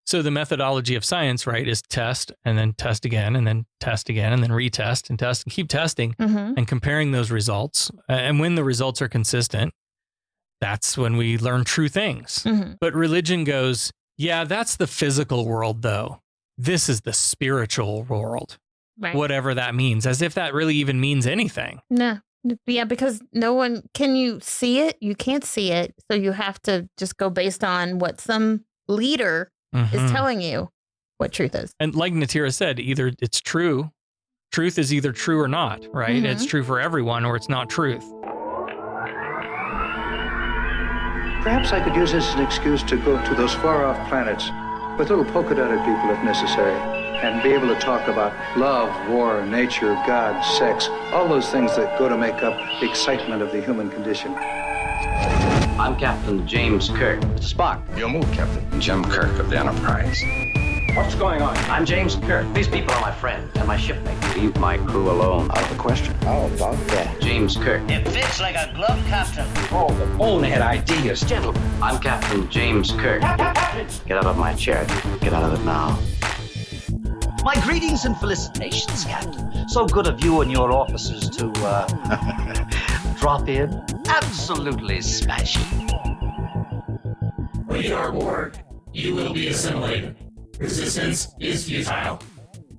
So the methodology of science, right, is test and then test again and then test again and then retest and test and keep testing and comparing those results. And when the results are consistent, that's when we learn true things. But religion goes, yeah, that's the physical world, though. This is the spiritual world, whatever that means, as if that really even means anything. No. Yeah, because can you see it? You can't see it. So you have to just go based on what some leader is telling you what truth is. And like Natira said, either it's true. Truth is either true or not, right? It's true for everyone or it's not truth. Perhaps I could use this as an excuse to go to those far-off planets with little polka-dotted people if necessary and be able to talk about love, war, nature, God, sex, all those things that go to make up the excitement of the human condition. I'm Captain James Kirk. Spock. Your move, Captain. Jim Kirk of the Enterprise. What's going on? I'm James Kirk. These people are my friends and my shipmates. Leave my crew alone. Out of the question. How about that? James Kirk. It fits like a glove, Captain. Oh, the bonehead ideas. Gentlemen, I'm Captain James Kirk. Get out of my chair. Get out of it now. My greetings and felicitations, Captain. So good of you and your officers to, drop in. Absolutely smashing. We are Borg. You will be assimilated. Resistance is futile.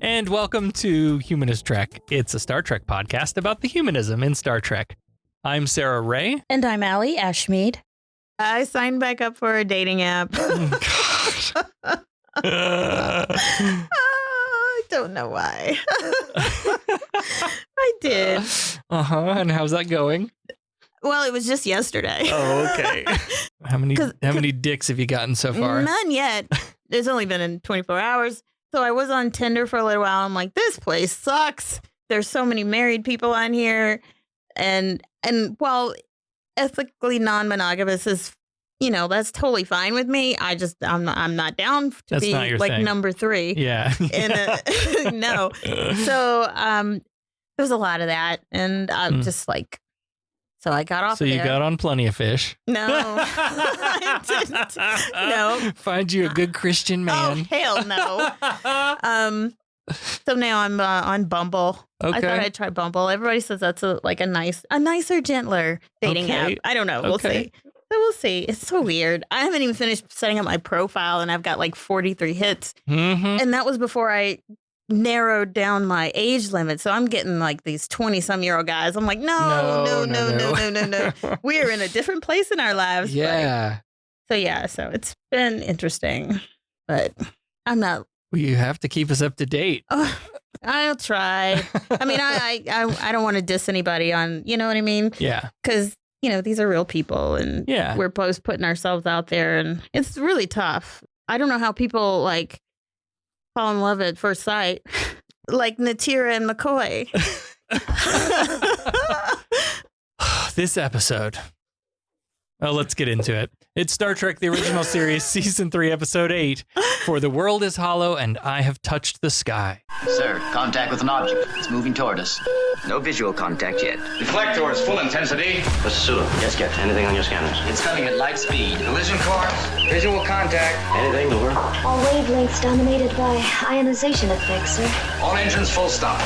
And welcome to Humanist Trek. It's a Star Trek podcast about the humanism in Star Trek. I'm Sarah Ray. And I'm Allie Ashmead. I signed back up for a dating app. I don't know why. I did. And how's that going? Well, it was just yesterday. Oh, okay. How many dicks have you gotten so far? None yet. It's only been in 24 hours. So I was on Tinder for a little while. I'm like, this place sucks. There's so many married people on here. And while ethically non-monogamous is, that's totally fine with me. I'm not down to That's be not your like thing. number 3. Yeah. No. So there's a lot of that. And I'm just like, so I got off So you got on Plenty of Fish. No, I didn't. No. Find you a good Christian man. Oh, hell no. So now I'm on Bumble. Okay. I thought I'd try Bumble. Everybody says that's a nicer, gentler dating app. I don't know. We'll see. So we'll see. It's so weird. I haven't even finished setting up my profile and I've got like 43 hits. And that was before I narrowed down my age limit. So I'm getting like these 20-some-year-old guys. I'm like, no. We're in a different place in our lives. Yeah. So it's been interesting, but I'm not. Well, you have to keep us up to date. Oh, I'll try. I mean, I don't want to diss anybody on, you know what I mean? Yeah. Because, these are real people and we're both putting ourselves out there and it's really tough. I don't know how people like fall in love at first sight, like Natira and McCoy. This episode. Oh, let's get into it. It's Star Trek, the original series, Season 3, Episode 8, For the World is Hollow and I Have Touched the Sky. Sir, contact with an object. It's moving toward us. No visual contact yet. Deflectors, full intensity. Mr. Sulu, yes, Captain. Anything on your scanners? It's coming at light speed. Collision course. Visual contact. Anything, over? All wavelengths dominated by ionization effects, sir. All engines full stop.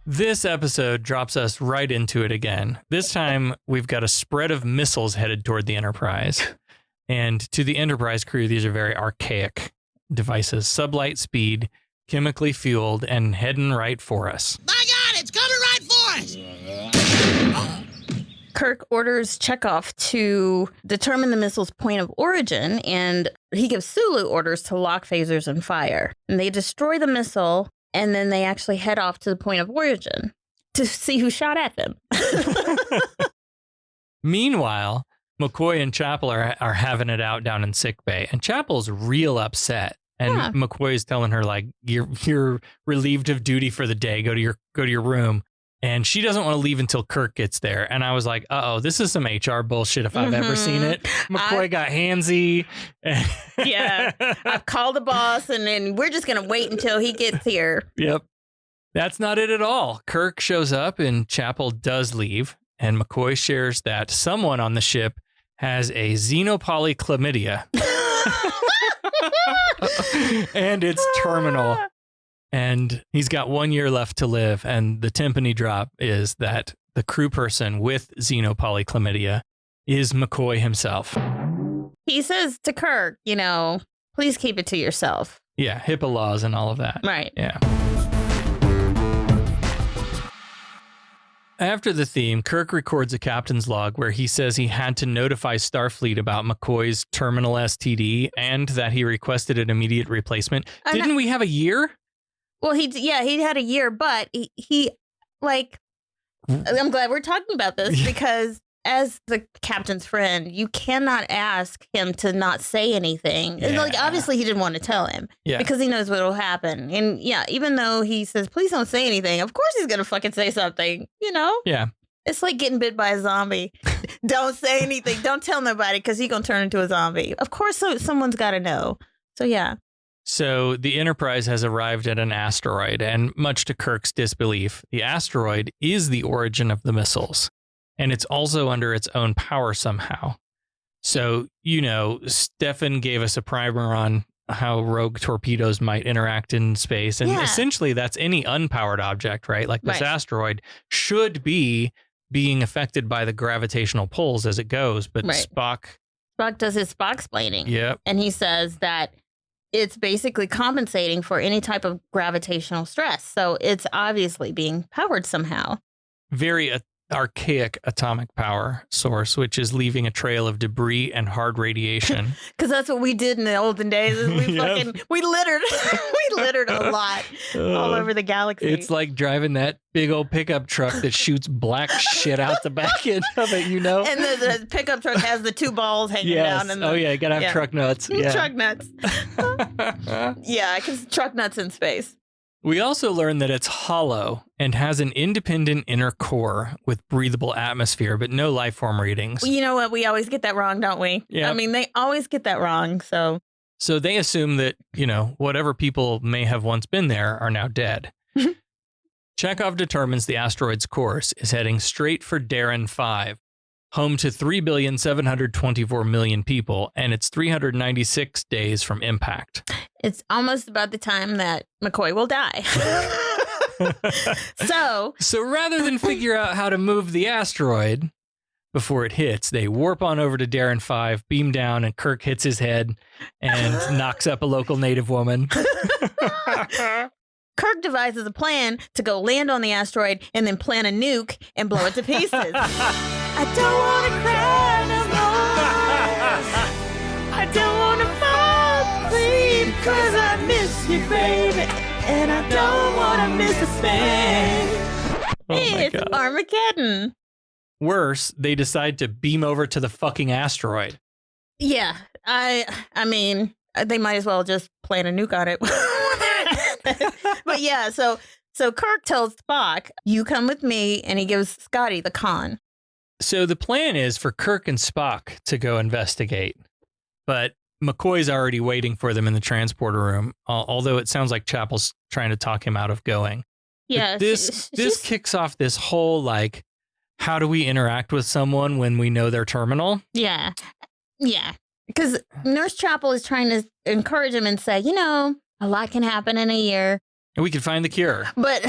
This episode drops us right into it again. This time, we've got a spread of missiles headed toward the Enterprise. And to the Enterprise crew, these are very archaic devices. Sublight speed, chemically fueled, and heading right for us. My God, it's coming right for us! Kirk orders Chekhov to determine the missile's point of origin, and he gives Sulu orders to lock phasers and fire. And they destroy the missile, and then they actually head off to the point of origin to see who shot at them. Meanwhile, McCoy and Chapel are having it out down in sickbay, and Chapel's real upset. And McCoy is telling her, like, you're relieved of duty for the day. Go to your room. And she doesn't want to leave until Kirk gets there. And I was like, this is some HR bullshit if I've ever seen it. McCoy got handsy. Yeah. I've called the boss and then we're just going to wait until he gets here. Yep. That's not it at all. Kirk shows up and Chapel does leave. And McCoy shares that someone on the ship has a xenopolychlamydia. And it's terminal. And he's got 1 year left to live. And the timpani drop is that the crew person with xenopolychlamydia is McCoy himself. He says to Kirk, please keep it to yourself. Yeah, HIPAA laws and all of that. Right. Yeah. After the theme, Kirk records a captain's log where he says he had to notify Starfleet about McCoy's terminal STD and that he requested an immediate replacement. Didn't we have a year? Well, he had a year, but he I'm glad we're talking about this because as the captain's friend, you cannot ask him to not say anything. Yeah. Obviously he didn't want to tell him because he knows what will happen. And even though he says, please don't say anything, of course he's going to fucking say something, Yeah. It's like getting bit by a zombie. Don't say anything. Don't tell nobody because he's going to turn into a zombie. Of course, someone's got to know. So, yeah. So the Enterprise has arrived at an asteroid, and much to Kirk's disbelief, the asteroid is the origin of the missiles. And it's also under its own power somehow. So, Stefan gave us a primer on how rogue torpedoes might interact in space. And essentially that's any unpowered object, right? Like this asteroid should be being affected by the gravitational pulls as it goes. But Spock does his Spock-splaining. Yep. And he says that it's basically compensating for any type of gravitational stress. So it's obviously being powered somehow. Very archaic atomic power source, which is leaving a trail of debris and hard radiation. Because that's what we did in the olden days. Is we littered, we littered a lot all over the galaxy. It's like driving that big old pickup truck that shoots black shit out the back end of it, And the pickup truck has the two balls hanging down. And you gotta have truck nuts. Yeah. Truck nuts. Because truck nuts in space. We also learned that it's hollow and has an independent inner core with breathable atmosphere, but no life form readings. Well, you know what? We always get that wrong, don't we? Yeah. I mean, they always get that wrong. So they assume that, whatever people may have once been there are now dead. Chekhov determines the asteroid's course is heading straight for Darren 5, home to 3,724,000,000 people, and it's 396 days from impact. It's almost about the time that McCoy will die. So rather than figure out how to move the asteroid before it hits, they warp on over to Darren 5, beam down, and Kirk hits his head and knocks up a local native woman. Kirk devises a plan to go land on the asteroid and then plant a nuke and blow it to pieces. I don't want to cry no more. I don't want to fall asleep because I miss you, baby. And I don't want to miss a thing. It's Armageddon. Worse, they decide to beam over to the fucking asteroid. Yeah, I mean, they might as well just plant a nuke on it. But yeah, so Kirk tells Spock, you come with me, and he gives Scotty the con. So the plan is for Kirk and Spock to go investigate, but McCoy's already waiting for them in the transporter room, although it sounds like Chapel's trying to talk him out of going. Yeah. But this kicks off this whole, how do we interact with someone when we know they're terminal? Yeah. Yeah. Because Nurse Chapel is trying to encourage him and say, a lot can happen in a year. And we can find the cure. But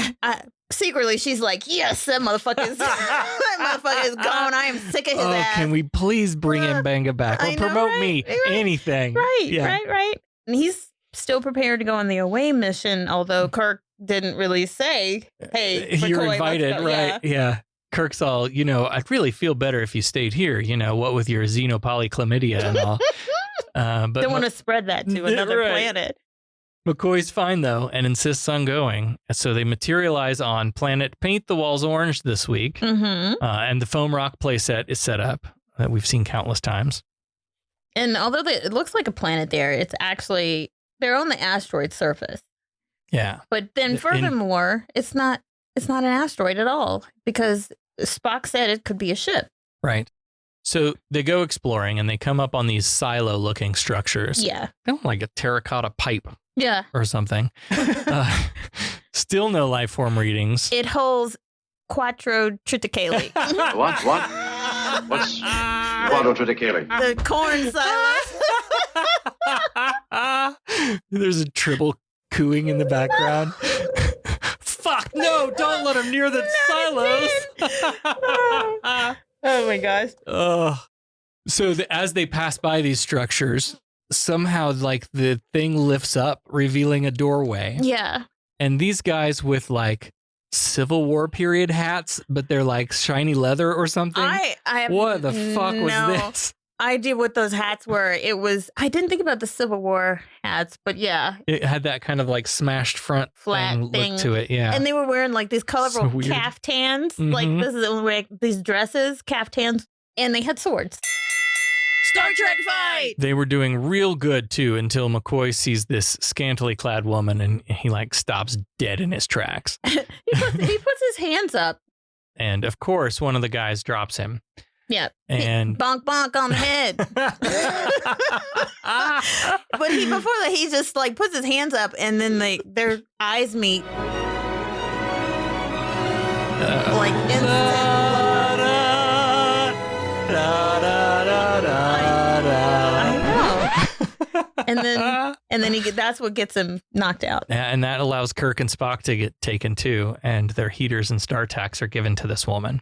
secretly, she's like, yes, that motherfucker is gone. I am sick of his ass. Can we please bring Mbanga back? Or promote me. Right. Anything. Right. And he's still prepared to go on the away mission, although Kirk didn't really say, hey, you're McCoy, invited, right? Yeah. Kirk's all, I'd really feel better if you stayed here, what with your xenopolychlamydia and all. But don't want to spread that to another planet. McCoy's fine, though, and insists on going. So they materialize on planet Paint the Walls Orange this week. Mm-hmm. And the foam rock playset is set up that we've seen countless times. And although it looks like a planet there, it's actually, they're on the asteroid surface. Yeah. But then furthermore, it's not an asteroid at all because Spock said it could be a ship. Right. So they go exploring and they come up on these silo-looking structures. Yeah. Kind of like a terracotta pipe. Yeah. Or something. Still no life form readings. It holds quattro triticale. What? What's quattro triticale? The corn silos. There's a tribble cooing in the background. Fuck, no, don't let him near the silos. Oh my gosh. So as they pass by these structures, somehow like the thing lifts up, revealing a doorway. Yeah. And these guys with like Civil War period hats, but they're like shiny leather or something. What the fuck was this? idea what those hats were. I didn't think about the Civil War hats, but yeah. It had that kind of like smashed front flat thing look to it, yeah. And they were wearing like these colorful caftans. Mm-hmm. Like this is the only way, these dresses, caftans, and they had swords. Star Trek fight! They were doing real good too until McCoy sees this scantily clad woman and he like stops dead in his tracks. he puts his hands up. And of course, one of the guys drops him. Yeah. And bonk bonk on the head. But before that, he just like puts his hands up and then their eyes meet. Like instant. I know. And then that's what gets him knocked out. Yeah, and that allows Kirk and Spock to get taken too, and their heaters and StarTACs are given to this woman.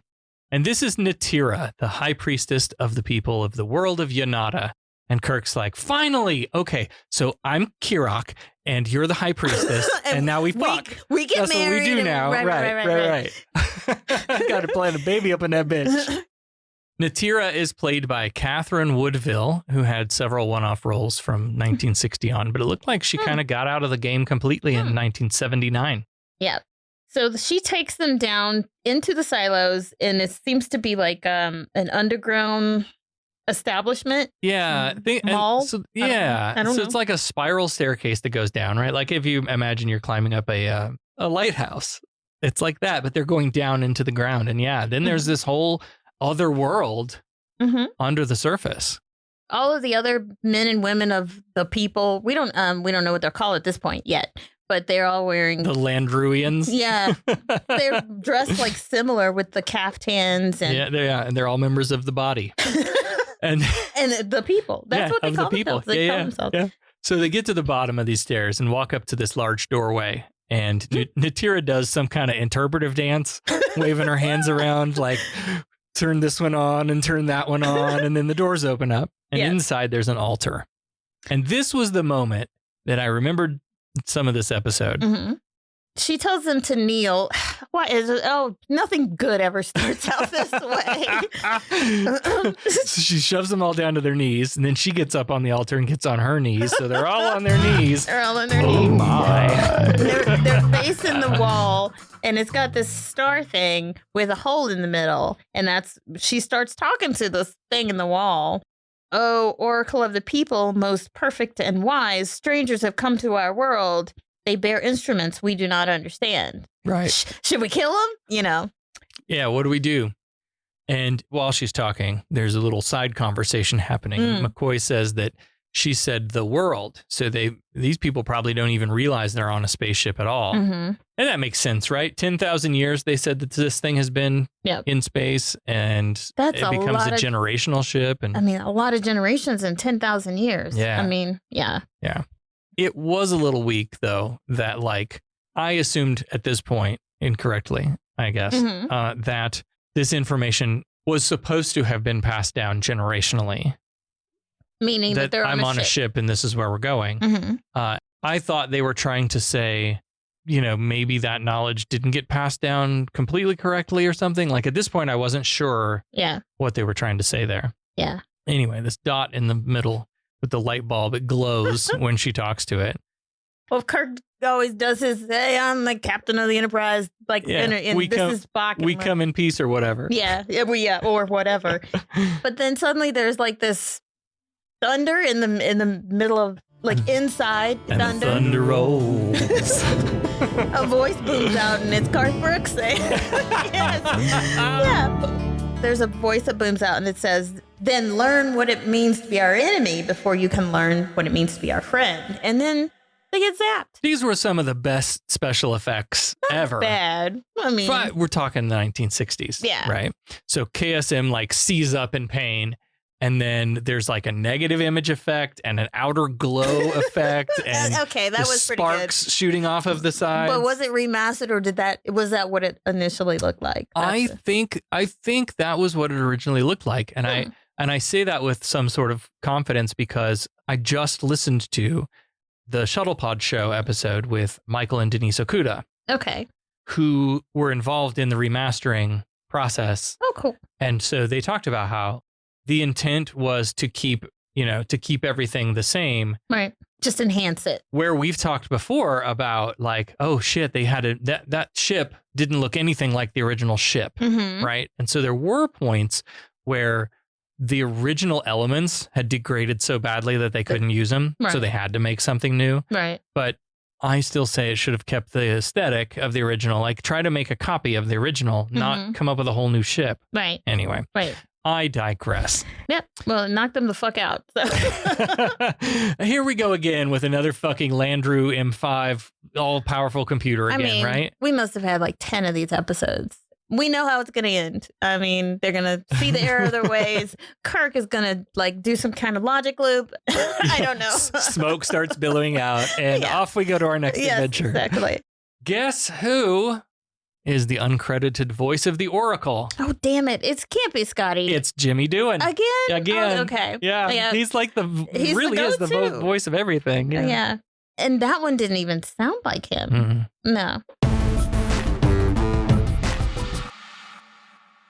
And this is Natira, the high priestess of the people of the world of Yanada. And Kirk's like, finally, okay, so I'm Kirok, and you're the high priestess, and now we fuck. We get That's married. That's what we do now. Right. Got to plant a baby up in that bitch. Natira is played by Catherine Woodville, who had several one-off roles from 1960 on, but it looked like she kind of got out of the game completely in 1979. Yeah. So she takes them down into the silos, and it seems to be like an underground establishment. Yeah. Mall? So, I don't know. It's like a spiral staircase that goes down, right? Like if you imagine you're climbing up a lighthouse. It's like that, but they're going down into the ground. And yeah, then there's this whole other world under the surface. All of the other men and women of the people, we don't know what they're called at this point yet. But they're all wearing... The Landruians? Yeah. They're dressed like similar with the caftans. And... Yeah, and they're all members of the body. and the people. That's what they call themselves. They call themselves. Yeah. So they get to the bottom of these stairs and walk up to this large doorway. And Natira does some kind of interpretive dance, waving her hands around like, turn this one on and turn that one on. And then the doors open up. And inside there's an altar. And this was the moment that I remembered some of this episode. Mm-hmm. She tells them to kneel. Why is it? Oh, nothing good ever starts out this way. So she shoves them all down to their knees, and then she gets up on the altar and gets on her knees. So they're all on their knees. They're all on their knees. My. They're facing the wall, and it's got this star thing with a hole in the middle. And she starts talking to this thing in the wall. Oh, Oracle of the people, most perfect and wise, strangers have come to our world. They bear instruments we do not understand. Right. Should we kill them? You know. Yeah, what do we do? And while she's talking, there's a little side conversation happening. McCoy says that she said the world. So these people probably don't even realize they're on a spaceship at all. Mm-hmm. And that makes sense, right? 10,000 years, they said that this thing has been in space, and it becomes a generational ship. And I mean, a lot of generations in 10,000 years. Yeah. I mean, yeah. Yeah. It was a little weak, though, that like I assumed at this point, incorrectly, I guess, that this information was supposed to have been passed down generationally. Meaning that they're on a ship and this is where we're going. Mm-hmm. I thought they were trying to say, maybe that knowledge didn't get passed down completely correctly or something. Like at this point, I wasn't sure what they were trying to say there. Yeah. Anyway, this dot in the middle with the light bulb, it glows when she talks to it. Well, Kirk always does his, hey, I'm the captain of the Enterprise. Like, this is Spock. We come in peace or whatever. Yeah, or whatever. But then suddenly there's like this thunder in the middle of, like, inside and thunder. Thunder rolls. A voice booms out and it's Garth Brooks saying, yes. Yeah. There's a voice that booms out and it says, then learn what it means to be our enemy before you can learn what it means to be our friend. And then they get zapped. These were some of the best special effects ever. Bad. I mean, we're talking the 1960s. Yeah. Right. So KSM like sees up in pain And then there's like a negative image effect and an outer glow effect. And okay, that was pretty good. Sparks shooting off of the sides. But was it remastered or was that what it initially looked like? I think that was what it originally looked like. And I say that with some sort of confidence because I just listened to the Shuttlepod Show episode with Michael and Denise Okuda. Okay. Who were involved in the remastering process. Oh, cool. And so they talked about how the intent was to keep everything the same. Right. Just enhance it. Where we've talked before about like, oh shit, they had that ship didn't look anything like the original ship. Mm-hmm. Right. And so there were points where the original elements had degraded so badly that they couldn't use them. Right. So they had to make something new. Right. But I still say it should have kept the aesthetic of the original. Like try to make a copy of the original, not come up with a whole new ship. Right. Anyway. Right. I digress. Yep. Well, knock them the fuck out. So. Here we go again with another fucking Landru M5 all-powerful computer again, right? We must have had like 10 of these episodes. We know how it's going to end. I mean, they're going to see the error of their ways. Kirk is going to like do some kind of logic loop. I don't know. Smoke starts billowing out and off we go to our next adventure. Exactly. Guess who is the uncredited voice of the Oracle? Oh, damn it. It can't be Scotty. It's Jimmy Doohan. Again? Oh, okay. Yeah. He's like He's really is the voice of everything. Yeah. And that one didn't even sound like him. Mm-hmm. No.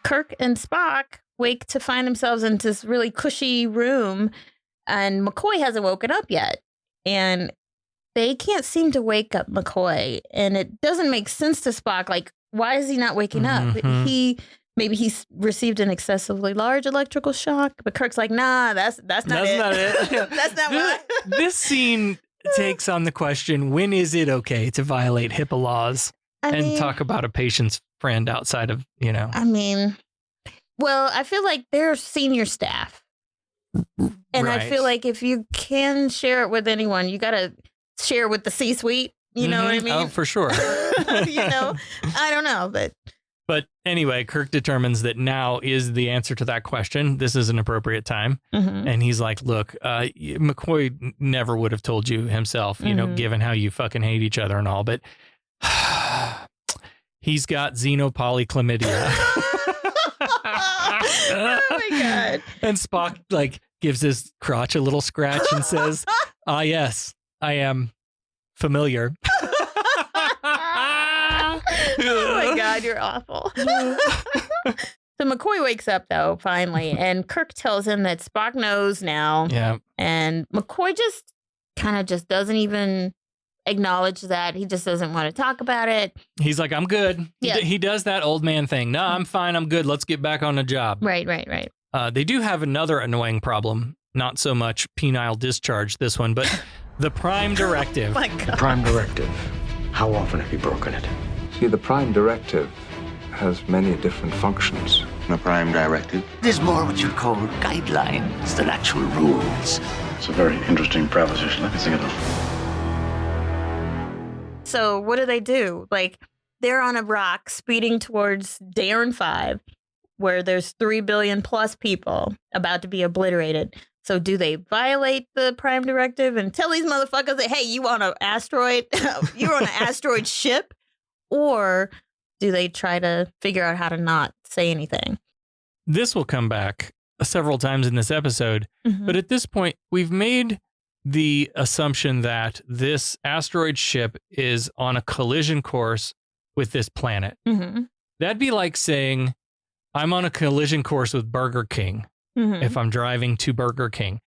Kirk and Spock wake to find themselves in this really cushy room, and McCoy hasn't woken up yet. And they can't seem to wake up McCoy. And it doesn't make sense to Spock. Like, why is he not waking up? Maybe he's received an excessively large electrical shock. But Kirk's like, nah, that's not it. That's not why. This scene takes on the question, when is it okay to violate HIPAA laws and talk about a patient's friend outside of, I mean, well, I feel like they're senior staff. And I feel like if you can share it with anyone, you got to share with the C-suite. You know what I mean? Oh, for sure. I don't know, But anyway, Kirk determines that now is the answer to that question. This is an appropriate time. Mm-hmm. And he's like, look, McCoy never would have told you himself, given how you fucking hate each other and all. But he's got xenopolychlamydia. Oh my God. And Spock gives his crotch a little scratch and says, yes, I am familiar. Oh my God, you're awful. So McCoy wakes up though, finally, and Kirk tells him that Spock knows now. Yeah. And McCoy just doesn't even acknowledge that. He just doesn't want to talk about it. He's like, I'm good. Yeah. He does that old man thing. No, I'm fine. I'm good. Let's get back on the job. Right. They do have another annoying problem. Not so much penile discharge, this one, but the Prime Directive. My God. The Prime Directive. How often have you broken it? See, the Prime Directive has many different functions. The Prime Directive There's more what you'd call guidelines than actual rules. It's a very interesting proposition. Let me think it over. So what do? They're on a rock speeding towards Daron 5, where there's 3 billion plus people about to be obliterated. So do they violate the Prime Directive and tell these motherfuckers that, hey, you on an asteroid? You're on an asteroid ship? Or do they try to figure out how to not say anything? This will come back several times in this episode. Mm-hmm. But at this point, we've made the assumption that this asteroid ship is on a collision course with this planet. Mm-hmm. That'd be like saying, I'm on a collision course with Burger King if I'm driving to Burger King.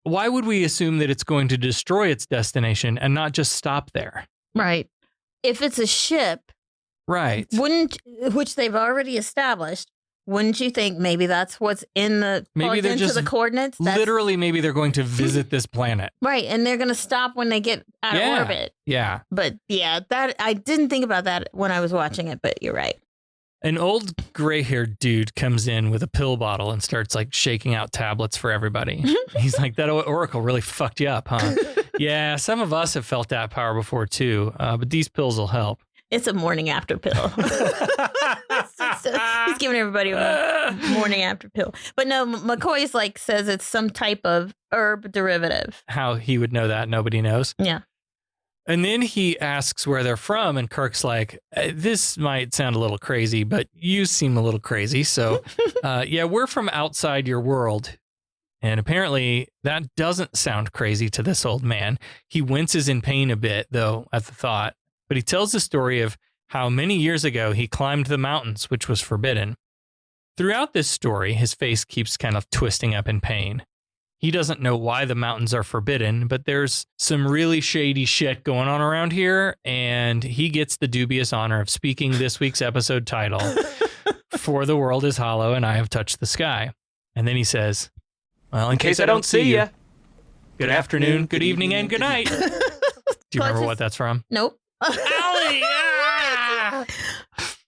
Why would we assume that it's going to destroy its destination and not just stop there? Right. If it's a ship, right, which they've already established, wouldn't you think maybe that's what's in the maybe they're into just the coordinates? Literally, maybe they're going to visit this planet. Right, and they're going to stop when they get out of orbit. Yeah. But yeah, that I didn't think about that when I was watching it, but you're right. An old gray-haired dude comes in with a pill bottle and starts shaking out tablets for everybody. He's like, that Oracle really fucked you up, huh? Yeah, some of us have felt that power before too, but these pills will help. It's a morning after pill. He's giving everybody a morning after pill. But no, McCoy's like says it's some type of herb derivative. How he would know that, nobody knows. Yeah. And then he asks where they're from, and Kirk's like, this might sound a little crazy, but you seem a little crazy. So, yeah, we're from outside your world. And apparently that doesn't sound crazy to this old man. He winces in pain a bit, though, at the thought. But he tells the story of how many years ago he climbed the mountains, which was forbidden. Throughout this story, his face keeps kind of twisting up in pain. He doesn't know why the mountains are forbidden, but there's some really shady shit going on around here, and he gets the dubious honor of speaking this week's episode title, For the World is Hollow and I Have Touched the Sky. And then he says, well, in case I don't see you, good afternoon, good evening, and good night. Do you remember what that's from? Nope. Allie!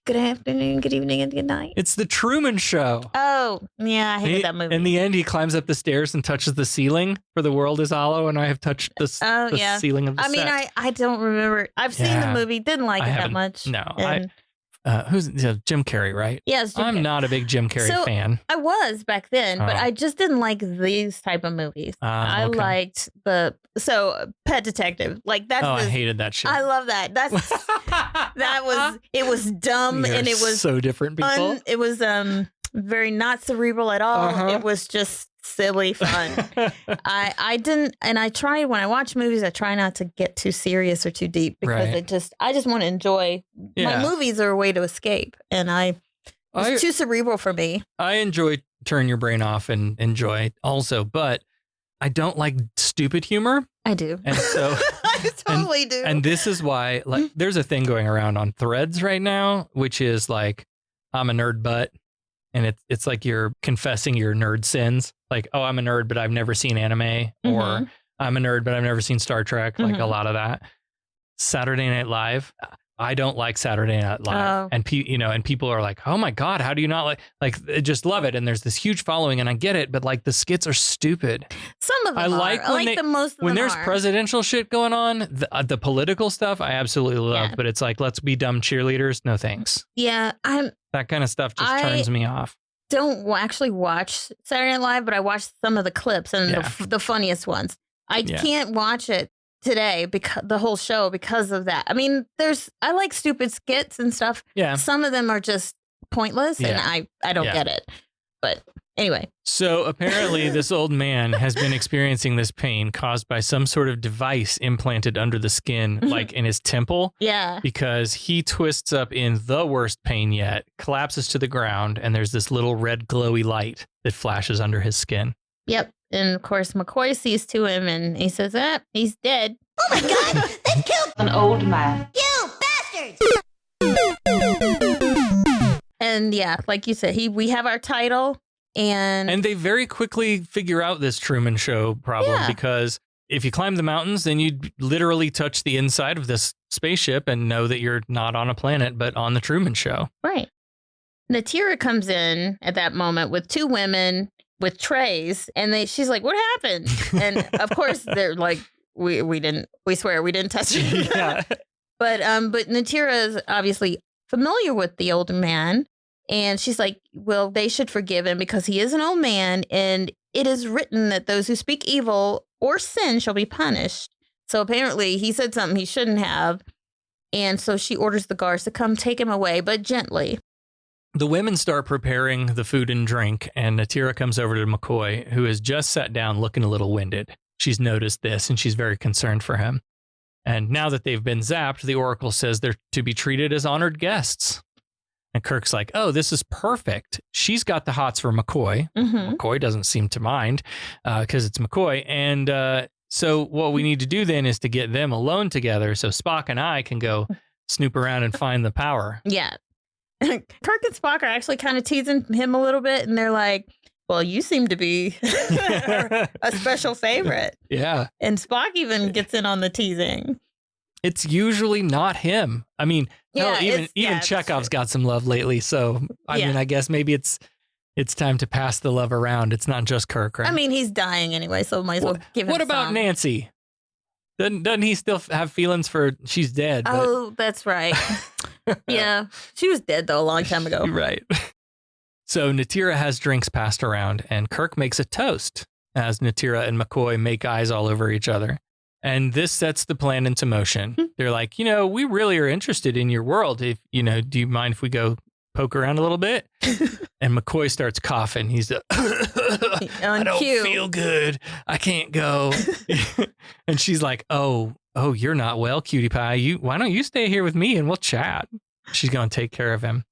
Good afternoon, good evening, and good night. It's the Truman Show. Oh, yeah, I hated that movie. In the end, he climbs up the stairs and touches the ceiling. For the world is hollow, and I have touched the ceiling of the set. I mean, I don't remember. I've seen the movie, didn't like it that much. No, who's Jim Carrey, right? Yes, I'm not a big Jim Carrey fan. I was back then, but I just didn't like these type of movies. I liked Pet Detective, like that. I hated that shit. I love that. It was dumb and it was so different. People. It was very not cerebral at all. It was just silly fun. I didn't, and I try when I watch movies, I try not to get too serious or too deep because I just want to enjoy. My movies are a way to escape, and it's too cerebral for me. I enjoy turn your brain off and enjoy also, but I don't like stupid humor. I do. And so I totally do. And this is why, like, there's a thing going around on Threads right now, which is like, I'm a nerd butt. And it's like you're confessing your nerd sins. Like, oh, I'm a nerd, but I've never seen anime. Or I'm a nerd, but I've never seen Star Trek. Like a lot of that. Saturday Night Live. I don't like Saturday Night Live. And and people are like, oh my God, how do you not like just love it? And there's this huge following and I get it, but like the skits are stupid. Some of them I like the most of when them there's presidential shit going on, the political stuff I absolutely love, but it's like, let's be dumb cheerleaders. No thanks. Yeah. That kind of stuff just turns me off. Don't actually watch Saturday Night Live, but I watched some of the clips and the funniest ones. I can't watch it today because the whole show because of that. I mean, I like stupid skits and stuff. Yeah. Some of them are just pointless and I don't get it. But anyway. So apparently this old man has been experiencing this pain caused by some sort of device implanted under the skin, like in his temple. Yeah. Because he twists up in the worst pain yet, collapses to the ground, and there's this little red glowy light that flashes under his skin. Yep. And of course, McCoy sees to him and he says, he's dead. Oh my God, they killed an old man. You bastards! And yeah, like you said, we have our title and they very quickly figure out this Truman Show problem because if you climb the mountains, then you'd literally touch the inside of this spaceship and know that you're not on a planet, but on the Truman Show. Right. Natira comes in at that moment with two women with trays, and she's like, "What happened?" And of course, they're like, "We swear we didn't touch it." Yeah. But Natira is obviously familiar with the older man, and she's like, "Well, they should forgive him because he is an old man, and it is written that those who speak evil or sin shall be punished." So apparently, he said something he shouldn't have, and so she orders the guards to come take him away, but gently. The women start preparing the food and drink, and Natira comes over to McCoy, who has just sat down looking a little winded. She's noticed this, and she's very concerned for him. And now that they've been zapped, the Oracle says they're to be treated as honored guests. And Kirk's like, oh, this is perfect. She's got the hots for McCoy. McCoy doesn't seem to mind because it's McCoy. And so what we need to do then is to get them alone together so Spock and I can go snoop around and find the power. Yeah. Kirk and Spock are actually kind of teasing him a little bit, and they're like, well, you seem to be a special favorite. Yeah. And Spock even gets in on the teasing. It's usually not him. I mean, even Chekhov's got some love lately. So, I mean, I guess maybe it's time to pass the love around. It's not just Kirk, right? I mean, he's dying anyway, so might as well give him What about some. Nancy? Doesn't he still have feelings for she's dead? Oh, that's right. Yeah. She was dead, though, a long time ago. Right. So Natira has drinks passed around, and Kirk makes a toast as Natira and McCoy make eyes all over each other. And this sets the plan into motion. They're like, we really are interested in your world. If do you mind if we go poke around a little bit? And McCoy starts coughing. He's I don't feel good. I can't go. And she's like, oh, you're not well, cutie pie. Why don't you stay here with me and we'll chat? She's going to take care of him.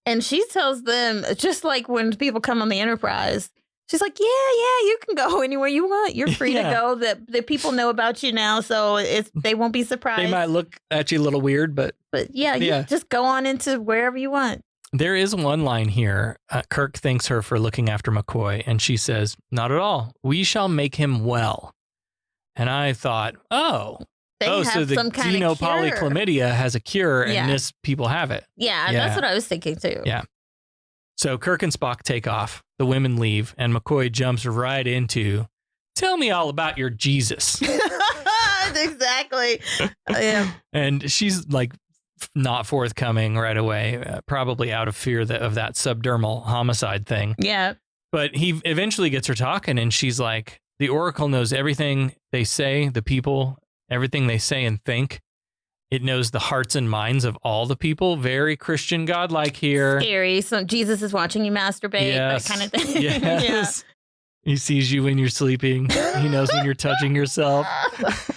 And she tells them, just like when people come on the Enterprise, she's like, yeah, you can go anywhere you want. You're free to go. The people know about you now, so they won't be surprised. They might look at you a little weird, but yeah, you just go on into wherever you want. There is one line here. Kirk thanks her for looking after McCoy, and she says, not at all. We shall make him well. And I thought, so the xenopolychlamydia has a cure, and this people have it. Yeah, that's what I was thinking too. Yeah. So Kirk and Spock take off. The women leave, and McCoy jumps right into, tell me all about your Jesus. Exactly. Yeah. And she's like not forthcoming right away, probably out of fear of that subdermal homicide thing. Yeah. But he eventually gets her talking, and she's like, the Oracle knows everything they say, the people, everything they say and think. It knows the hearts and minds of all the people. Very Christian godlike here. Scary. So Jesus is watching you masturbate, that kind of thing. Yes. He sees you when you're sleeping. He knows when you're touching yourself.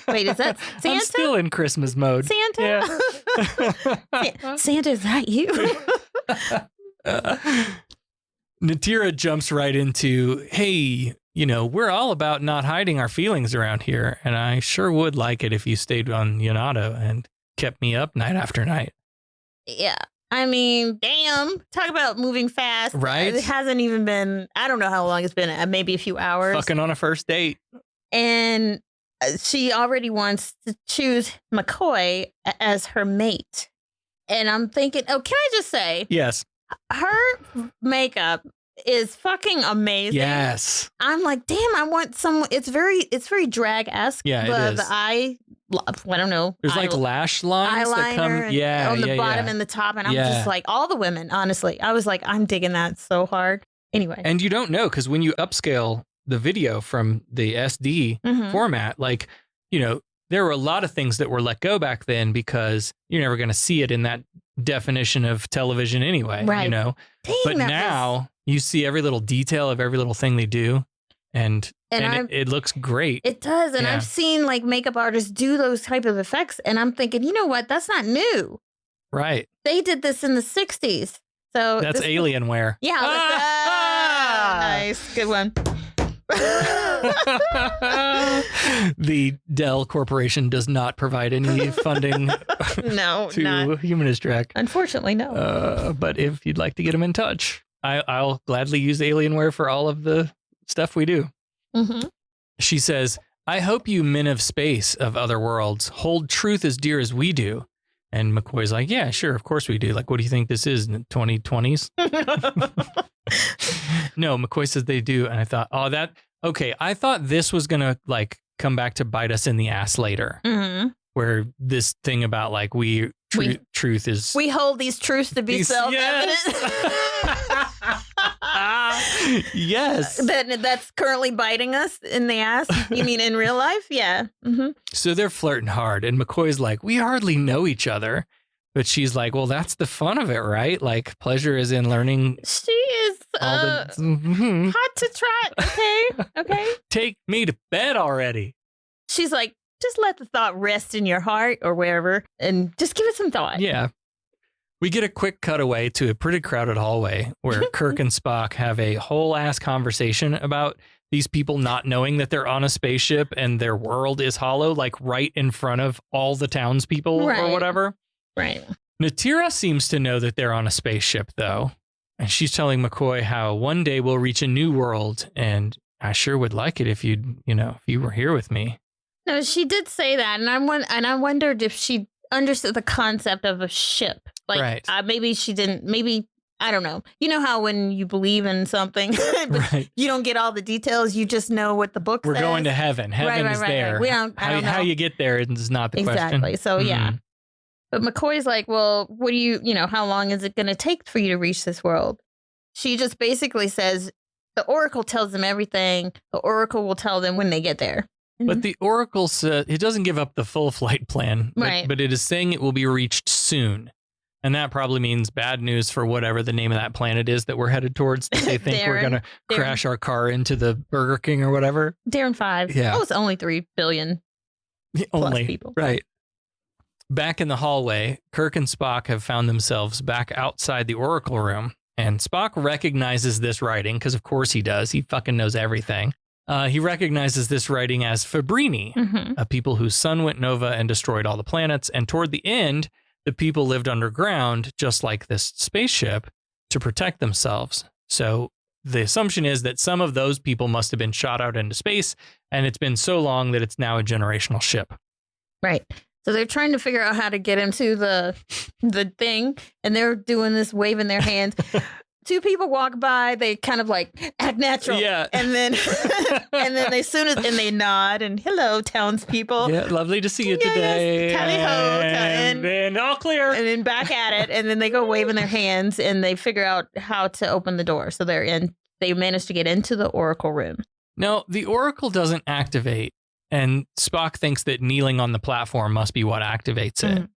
Wait, is that Santa? I'm still in Christmas mode. Santa? Yeah. Santa, is that you? Natira jumps right into, hey, we're all about not hiding our feelings around here. And I sure would like it if you stayed on Yonado and kept me up night after night. Yeah. I mean, damn. Talk about moving fast. Right? It hasn't even been, I don't know how long it's been, maybe a few hours. Fucking on a first date. And she already wants to choose McCoy as her mate. And I'm thinking, can I just say? Yes. Her makeup is fucking amazing. Yes. I'm like, damn, I want some. It's very drag-esque. Yeah, it is. I don't know. There's like lash lines that come on the bottom and the top. And I'm just like, all the women, honestly. I was like, I'm digging that so hard. Anyway. And you don't know, because when you upscale the video from the SD format, like, there were a lot of things that were let go back then because you're never going to see it in that definition of television anyway, right. Dang, but now you see every little detail of every little thing they do. And it looks great. It does. And I've seen like makeup artists do those type of effects. And I'm thinking, you know what? That's not new. Right. They did this in the 60s. So that's Alienware. Yeah. Nice. Good one. The Dell Corporation does not provide any funding to Humanist Trek. Unfortunately, no. But if you'd like to get them in touch, I'll gladly use Alienware for all of the stuff we do. Mm-hmm. She says, I hope you men of space of other worlds hold truth as dear as we do. And McCoy's like, yeah, sure, of course we do. Like, what do you think this is in the 2020s? No, McCoy says they do. And I thought, I thought this was going to like come back to bite us in the ass later. Mm-hmm. Where this thing about like truth is. We hold these truths to be self-evident. Yes. That's currently biting us in the ass. You mean in real life? Yeah. Mm-hmm. So they're flirting hard. And McCoy's like, we hardly know each other. But she's like, well, that's the fun of it, right? Like, pleasure is in learning. She is hot to trot. Okay. Take me to bed already. She's like, just let the thought rest in your heart or wherever and just give it some thought. Yeah. We get a quick cutaway to a pretty crowded hallway where Kirk and Spock have a whole ass conversation about these people not knowing that they're on a spaceship and their world is hollow, like right in front of all the townspeople or whatever. Right. Natira seems to know that they're on a spaceship, though. And she's telling McCoy how one day we'll reach a new world. And I sure would like it if if you were here with me. No, she did say that. And I wondered if she understood the concept of a ship. Like, maybe she didn't. Maybe, I don't know. You know how when you believe in something, but you don't get all the details. You just know what the book says. We're going to heaven. Heaven is there. We don't, I don't know. How you get there is not the question. Exactly. So, yeah. But McCoy's like, well, what do you know, how long is it going to take for you to reach this world? She just basically says the Oracle tells them everything. The Oracle will tell them when they get there. But the Oracle says it doesn't give up the full flight plan, right. but it is saying it will be reached soon. And that probably means bad news for whatever the name of that planet is that we're headed towards. That they think we're going to crash our car into the Burger King or whatever. Darren 5. Yeah. Oh, it's only 3 billion plus people. Right. Back in the hallway, Kirk and Spock have found themselves back outside the Oracle room. And Spock recognizes this writing, because of course he does. He fucking knows everything. He recognizes this writing as Fabrini, a people whose sun went nova and destroyed all the planets. And toward the end, the people lived underground, just like this spaceship, to protect themselves. So the assumption is that some of those people must have been shot out into space, and it's been so long that it's now a generational ship. Right. So they're trying to figure out how to get into the thing, and they're doing this, waving their hands. 2 people walk by, they kind of like act natural. Yeah. And then they nod and hello, townspeople. Yeah, lovely to see you today. Tally ho. And then all clear. And then back at it. And then they go waving their hands and they figure out how to open the door. So they manage to get into the Oracle room. No, the Oracle doesn't activate. And Spock thinks that kneeling on the platform must be what activates it.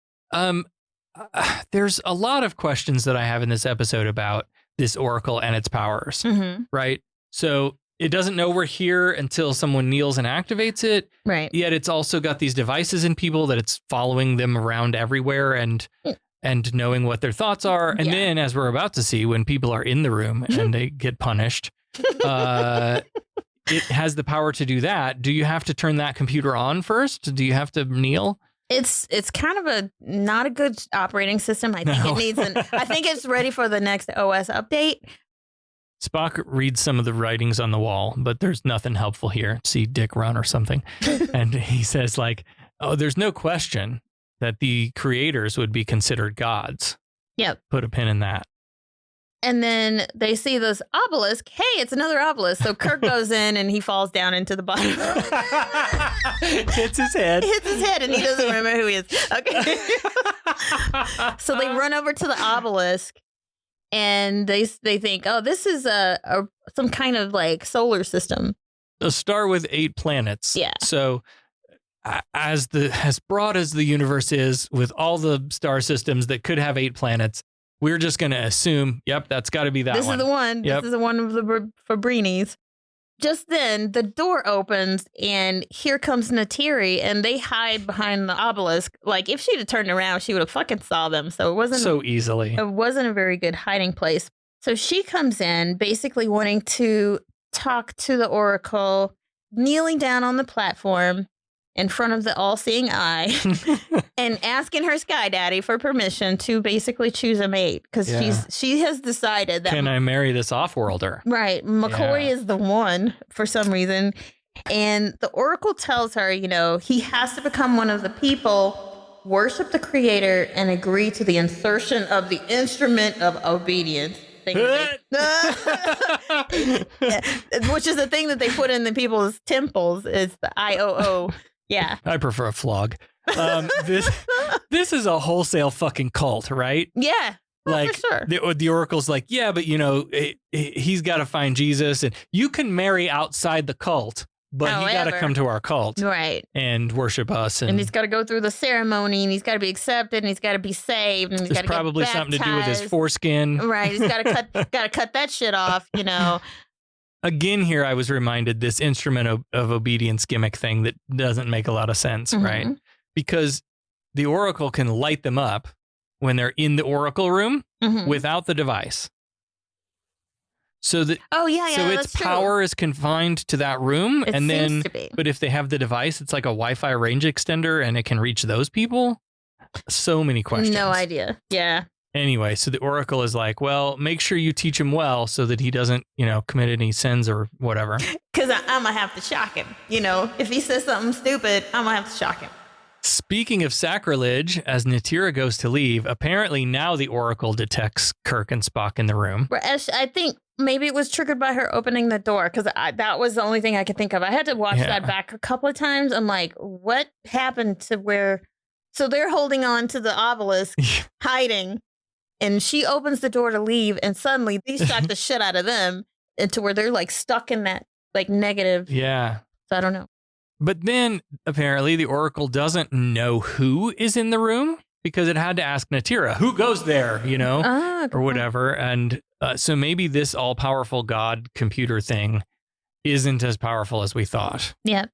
There's a lot of questions that I have in this episode about this Oracle and its powers, right? So it doesn't know we're here until someone kneels and activates it. Right. Yet it's also got these devices in people that it's following them around everywhere and knowing what their thoughts are. And then, as we're about to see, when people are in the room and they get punished, it has the power to do that. Do you have to turn that computer on first? Do you have to kneel? It's kind of not a good operating system. I think it needs I think it's ready for the next OS update. Spock reads some of the writings on the wall, but there's nothing helpful here. See Dick run or something. And he says like, oh, there's no question that the creators would be considered gods. Yep. Put a pin in that. And then they see this obelisk. Hey, it's another obelisk. So Kirk goes in and he falls down into the bottom. Hits his head. And he doesn't remember who he is. Okay. So they run over to the obelisk and they think, oh, this is some kind of like solar system. A star with 8 planets. Yeah. So as broad as the universe is, with all the star systems that could have 8 planets, we're just going to assume, yep, that's got to be that one. This is the one. Yep. This is the one of the Fabrinis. Just then, the door opens, and here comes Natiri, and they hide behind the obelisk. Like, if she'd have turned around, she would have fucking saw them. So it wasn't so easily. It wasn't a very good hiding place. So she comes in, basically wanting to talk to the Oracle, kneeling down on the platform in front of the all-seeing eye and asking her Sky Daddy for permission to basically choose a mate, because she has decided that. Can I marry this off-worlder? Right. McCoy is the one for some reason. And the Oracle tells her, he has to become one of the people, worship the creator, and agree to the insertion of the instrument of obedience. Which is the thing that they put in the people's temples, is the IOO. Yeah. I prefer a flog. This is a wholesale fucking cult, right? Yeah. Like, for sure. The Oracle's like, yeah, but he's got to find Jesus, and you can marry outside the cult, but he got to come to our cult. Right. And worship us. And he's got to go through the ceremony, and he's got to be accepted, and he's got to be saved, and he's got to get probably something to do with his foreskin. Right. He's got to cut that shit off, Again, here I was reminded this instrument of obedience gimmick thing that doesn't make a lot of sense, right? Because the Oracle can light them up when they're in the Oracle room without the device. So that so its power is confined to that room, it and then to be. But if they have the device, it's like a Wi-Fi range extender, and it can reach those people. So many questions. No idea. Yeah. Anyway, so the Oracle is like, well, make sure you teach him well so that he doesn't, commit any sins or whatever. Because I'm going to have to shock him. If he says something stupid, I'm going to have to shock him. Speaking of sacrilege, as Natira goes to leave, apparently now the Oracle detects Kirk and Spock in the room. I think maybe it was triggered by her opening the door, because that was the only thing I could think of. I had to watch that back a couple of times. I'm like, what happened to where So they're holding on to the obelisk, hiding, and she opens the door to leave, and suddenly these shock the shit out of them into where they're like stuck in that like negative. Yeah. So I don't know. But then apparently the Oracle doesn't know who is in the room because it had to ask Natira, who goes there, or whatever. And so maybe this all-powerful God computer thing isn't as powerful as we thought. Yeah.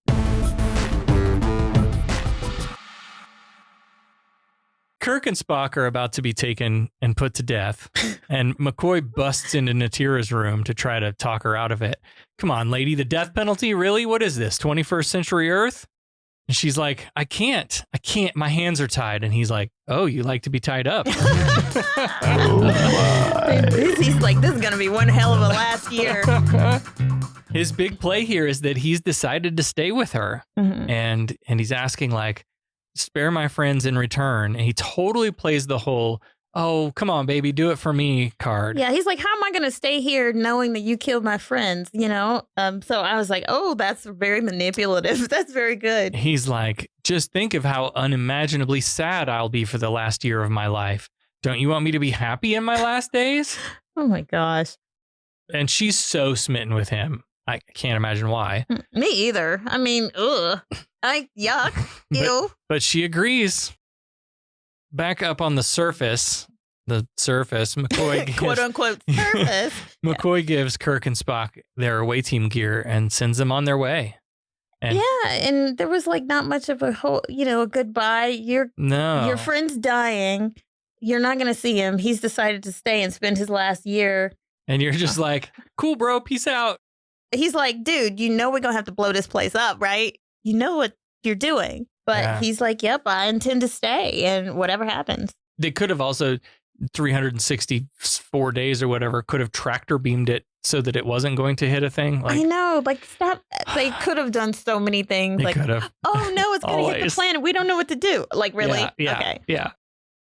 Kirk and Spock are about to be taken and put to death, and McCoy busts into Natira's room to try to talk her out of it. Come on, lady, the death penalty? Really? What is this, 21st century Earth? And she's like, I can't. My hands are tied. And he's like, oh, you like to be tied up. He's like, this is going to be one hell of a last year. His big play here is that he's decided to stay with her. Mm-hmm. And he's asking like, spare my friends in return. And he totally plays the whole, oh, come on, baby, do it for me card. Yeah, he's like, how am I going to stay here knowing that you killed my friends, So I was like, oh, that's very manipulative. That's very good. He's like, just think of how unimaginably sad I'll be for the last year of my life. Don't you want me to be happy in my last days? Oh, my gosh. And she's so smitten with him. I can't imagine why. Me either. I mean, ugh. Yuck. Ew. But she agrees. Back up on the surface, McCoy gives, quote unquote surface. McCoy gives Kirk and Spock their away team gear and sends them on their way. And and there was like not much of a whole, a goodbye. Your friend's dying. You're not going to see him. He's decided to stay and spend his last year. And you're just like, cool, bro, peace out. He's like, dude, we're going to have to blow this place up, right? You know what you're doing. But he's like, yep, I intend to stay and whatever happens. They could have also 364 days or whatever could have tractor beamed it so that it wasn't going to hit a thing. I know, stop. They could have done so many things. They could have. Oh no, it's going to hit the planet. We don't know what to do. Really? Yeah, okay. Yeah.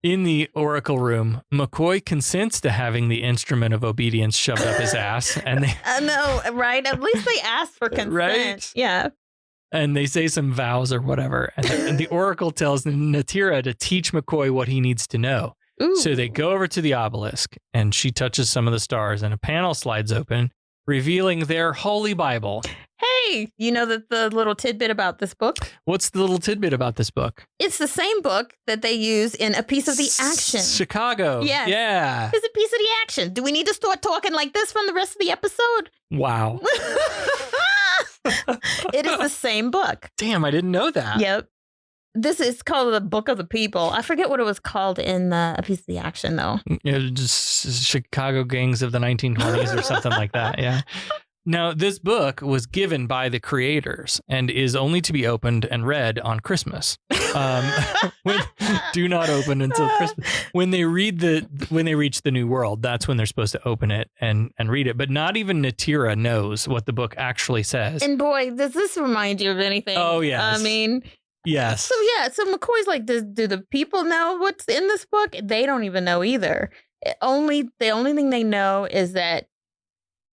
In the Oracle room, McCoy consents to having the instrument of obedience shoved up his ass. And they no, right? At least they asked for consent. Right? Yeah. And they say some vows or whatever. And the Oracle tells Natira to teach McCoy what he needs to know. Ooh. So they go over to the obelisk and she touches some of the stars and a panel slides open, revealing their holy Bible. Hey, you know the little tidbit about this book? What's the little tidbit about this book? It's the same book that they use in A Piece of the Action. Chicago. Yes. Yeah. It's A Piece of the Action. Do we need to start talking like this from the rest of the episode? Wow. It is the same book. Damn, I didn't know that. Yep. This is called the Book of the People. I forget what it was called in A Piece of the Action, though. Just Chicago gangs of the 1920s or something like that. Yeah. Now, this book was given by the creators and is only to be opened and read on Christmas. Do not open until Christmas. When they reach the New World, that's when they're supposed to open it and read it. But not even Natira knows what the book actually says. And boy, does this remind you of anything? Oh, yes. I mean... Yes. So McCoy's like, do the people know what's in this book? They don't even know either. The only thing they know is that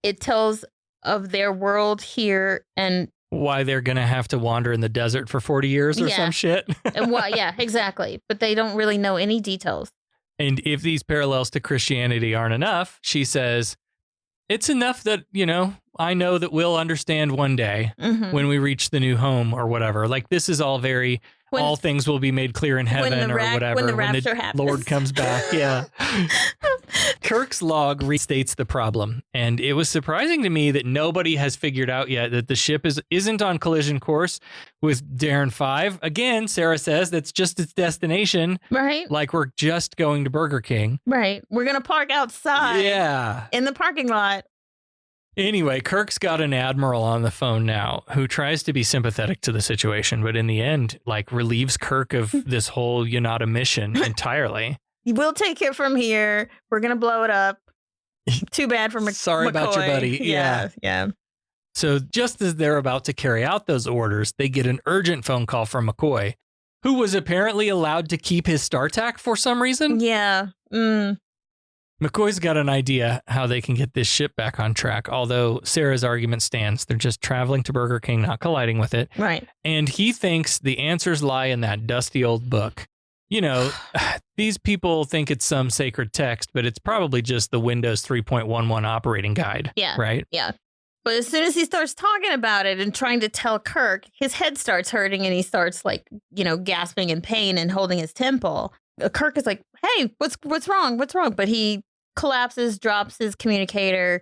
it tells of their world here and why they're going to have to wander in the desert for 40 years or some shit. Well, yeah, exactly. But they don't really know any details. And if these parallels to Christianity aren't enough, she says, it's enough that, I know that we'll understand one day when we reach the new home or whatever. Like, this is all very, all things will be made clear in heaven or whatever. When the rapture happens. Lord comes back. Yeah. Kirk's log restates the problem. And it was surprising to me that nobody has figured out yet that the ship isn't on collision course with Darren 5. Again, Sarah says that's just its destination. Right. Like we're just going to Burger King. Right. We're going to park outside. Yeah. In the parking lot. Anyway, Kirk's got an admiral on the phone now who tries to be sympathetic to the situation, but in the end, relieves Kirk of this whole Yonata mission entirely. We'll take it from here. We're going to blow it up. Too bad for McCoy. Sorry about your buddy. Yeah. So just as they're about to carry out those orders, they get an urgent phone call from McCoy, who was apparently allowed to keep his StarTAC for some reason. Yeah. McCoy's got an idea how they can get this ship back on track, although Sarah's argument stands. They're just traveling to Burger King, not colliding with it. Right. And he thinks the answers lie in that dusty old book. these people think it's some sacred text, but it's probably just the Windows 3.11 operating guide. Yeah. Right? Yeah. But as soon as he starts talking about it and trying to tell Kirk, his head starts hurting and he starts gasping in pain and holding his temple. Kirk is like, hey, what's wrong? What's wrong? But he collapses, drops his communicator.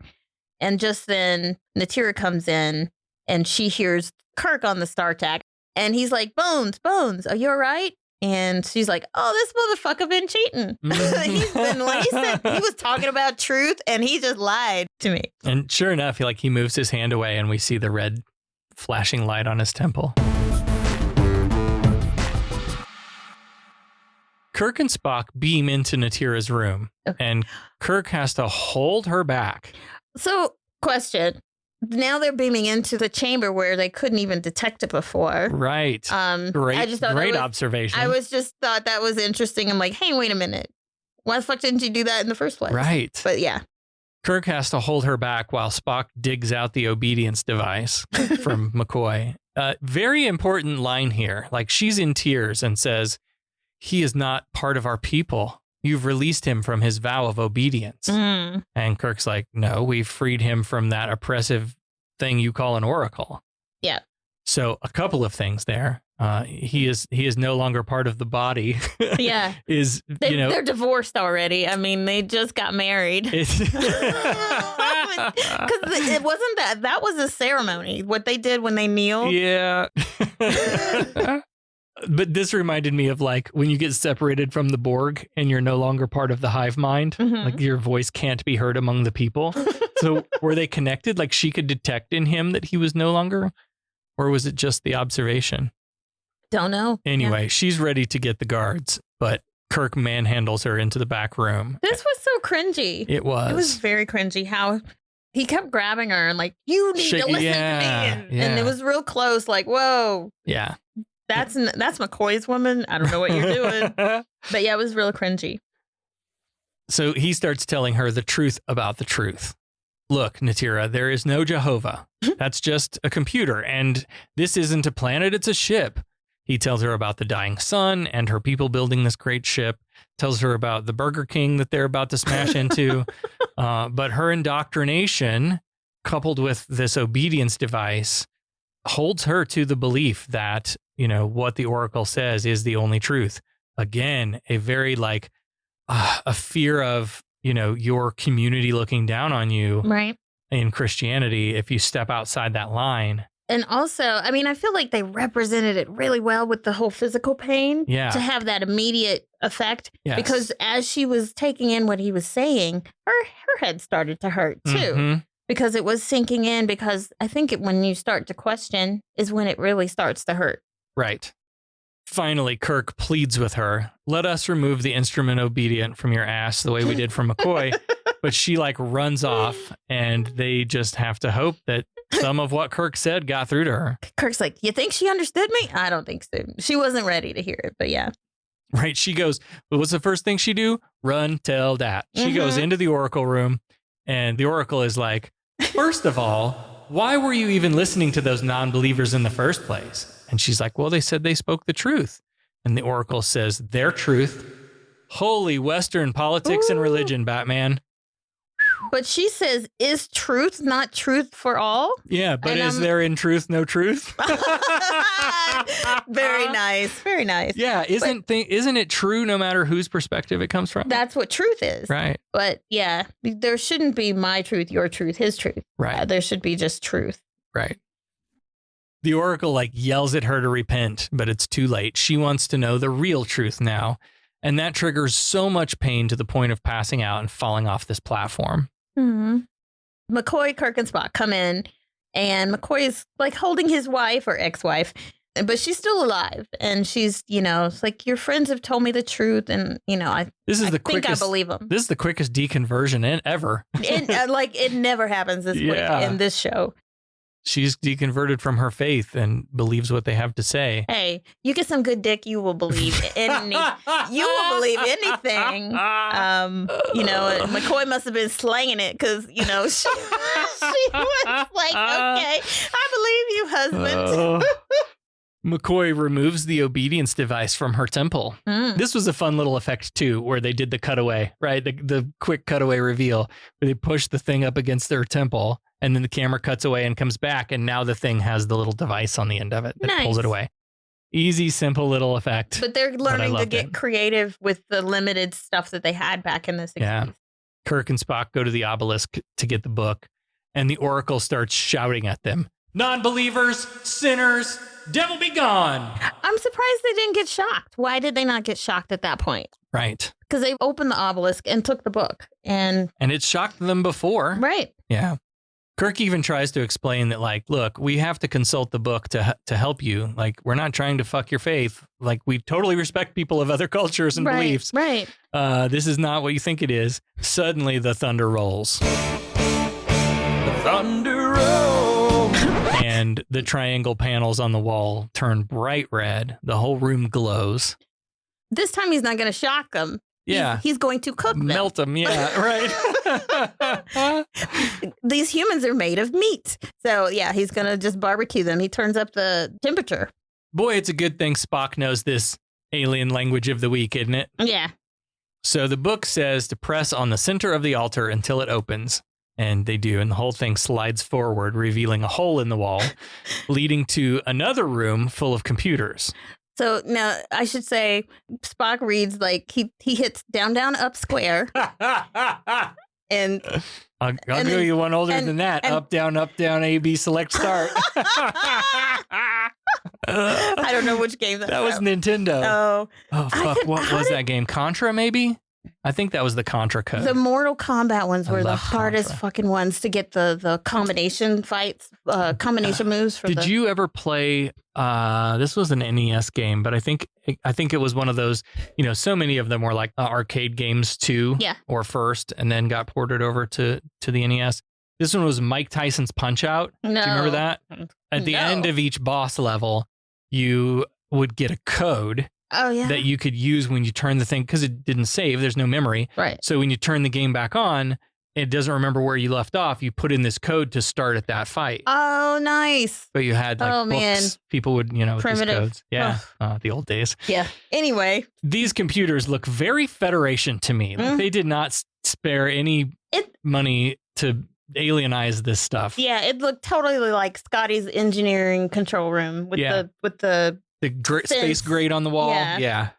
And just then Natira comes in and she hears Kirk on the StarTAC. And he's like, Bones, are you all right? And she's like, oh, this motherfucker been cheating. He said he was talking about truth and he just lied to me. And sure enough, he moves his hand away and we see the red flashing light on his temple. Kirk and Spock beam into Natira's room and Kirk has to hold her back. So, question. Now they're beaming into the chamber where they couldn't even detect it before. Right. Great observation. I thought that was interesting. I'm like, hey, wait a minute. Why the fuck didn't you do that in the first place? Right. But yeah. Kirk has to hold her back while Spock digs out the obedience device from McCoy. Very important line here. She's in tears and says, he is not part of our people. You've released him from his vow of obedience. Mm. And Kirk's like, no, we've freed him from that oppressive thing you call an oracle. Yeah. So a couple of things there. He is no longer part of the body. Yeah. They're divorced already. I mean, they just got married. Because it wasn't that was a ceremony. What they did when they kneel. Yeah. But this reminded me of when you get separated from the Borg and you're no longer part of the hive mind, your voice can't be heard among the people. So were they connected? She could detect in him that he was no longer, or was it just the observation? Don't know. Anyway, She's ready to get the guards, but Kirk manhandles her into the back room. This was so cringy. It was. It was very cringy how he kept grabbing her and you need to listen to me. And it was real close. Whoa. Yeah. That's McCoy's woman. I don't know what you're doing. But yeah, it was real cringy. So he starts telling her the truth about the truth. Look, Natira, there is no Jehovah. That's just a computer. And this isn't a planet, it's a ship. He tells her about the dying sun and her people building this great ship. Tells her about the Burger King that they're about to smash into. But her indoctrination, coupled with this obedience device, holds her to the belief that, what the Oracle says is the only truth. Again, a very a fear of, your community looking down on you. Right. In Christianity, if you step outside that line. And also, I mean, I feel like they represented it really well with the whole physical pain. Yeah. To have that immediate effect. Yes. Because as she was taking in what he was saying, her head started to hurt too. Mm-hmm. Because it was sinking in, because I think when you start to question is when it really starts to hurt. Right. Finally, Kirk pleads with her, let us remove the instrument obedient from your ass the way we did from McCoy. But she runs off and they just have to hope that some of what Kirk said got through to her. Kirk's like, you think she understood me? I don't think so. She wasn't ready to hear it, but yeah. Right. She goes, well, what's the first thing she do? Run, tell that. She goes into the Oracle room and the Oracle is like, first of all, why were you even listening to those non-believers in the first place? And she's like, well, they said they spoke the truth. And the Oracle says, their truth. Holy Western politics and religion, Batman. But she says, is truth not truth for all? Yeah, but is there in truth no truth? Very nice. Very nice. Yeah, isn't it true no matter whose perspective it comes from? That's what truth is. Right. But yeah, there shouldn't be my truth, your truth, his truth. Right. There should be just truth. Right. The Oracle yells at her to repent, but it's too late. She wants to know the real truth now. And that triggers so much pain to the point of passing out and falling off this platform. Mm-hmm. McCoy, Kirk, and Spock come in, and McCoy is holding his wife or ex-wife, but she's still alive. And she's, it's like, your friends have told me the truth. And, I think I believe them. This is the quickest deconversion ever. It never happens this quick in this show. She's deconverted from her faith and believes what they have to say. Hey, you get some good dick, you will believe anything. McCoy must have been slanging it because, she was like, okay, I believe you, husband. McCoy removes the obedience device from her temple. This was a fun little effect, too, where they did the cutaway, right? The quick cutaway reveal where they push the thing up against their temple and then the camera cuts away and comes back. And now the thing has the little device on the end of it that pulls it away. Easy, simple little effect. But they're learning to get creative with the limited stuff that they had back in the 60s. Yeah. Kirk and Spock go to the obelisk to get the book, and the Oracle starts shouting at them. Non-believers, sinners, devil be gone. I'm surprised they didn't get shocked. Why did they not get shocked at that point? Right. Because they opened the obelisk and took the book. And it shocked them before. Right. Yeah. Kirk even tries to explain that, like, look, we have to consult the book to help you. Like, we're not trying to fuck your faith. Like, we totally respect people of other cultures and beliefs. Right. This is not what you think it is. Suddenly, the thunder rolls. The thunder rolls. And the triangle panels on the wall turn bright red. The whole room glows. This time he's not going to shock them. Yeah. He's going to cook them. Melt them. Yeah, right. These humans are made of meat. So, yeah, he's going to just barbecue them. He turns up the temperature. Boy, it's a good thing Spock knows this alien language of the week, isn't it? Yeah. So the book says to press on the center of the altar until it opens. And they do, and the whole thing slides forward, revealing a hole in the wall, leading to another room full of computers. So now I should say Spock reads like he hits down, down, up, square. And I'll give you one older than that. Up, down, A, B, select, start. I don't know which game that was. Nintendo. Oh, fuck. What was that game? Contra, maybe? I think that was the Contra code. The Mortal Kombat ones were the hardest fucking ones to get the combination fights, combination moves. Did you ever play? This was an NES game, but I think it was one of those. You know, so many of them were like arcade games too, or first, and then got ported over to the NES. This one was Mike Tyson's Punch Out. No. Do you remember that? At the end of each boss level, you would get a code. Oh, yeah. That you could use when you turn the thing, because it didn't save. There's no memory. Right. So when you turn the game back on, it doesn't remember where you left off. You put in this code to start at that fight. Oh, nice. But you had like books. Man. People would, with these codes. Yeah. The old days. Yeah. Anyway. These computers look very Federation to me. Like they did not spare any money to alienize this stuff. Yeah. It looked totally like Scotty's engineering control room with the space grate on the wall. Yeah.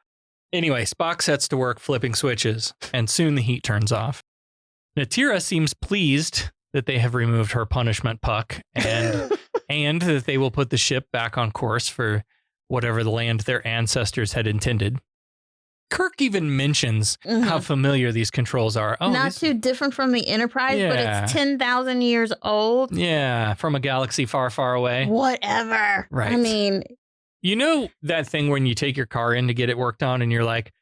Anyway, Spock sets to work flipping switches, and soon the heat turns off. Natira seems pleased that they have removed her punishment puck and and that they will put the ship back on course for whatever the land their ancestors had intended. Kirk even mentions how familiar these controls are. Not too different from the Enterprise, but it's 10,000 years old. Yeah, from a galaxy far, far away. Whatever. Right. I mean... You know that thing when you take your car in to get it worked on and you're like,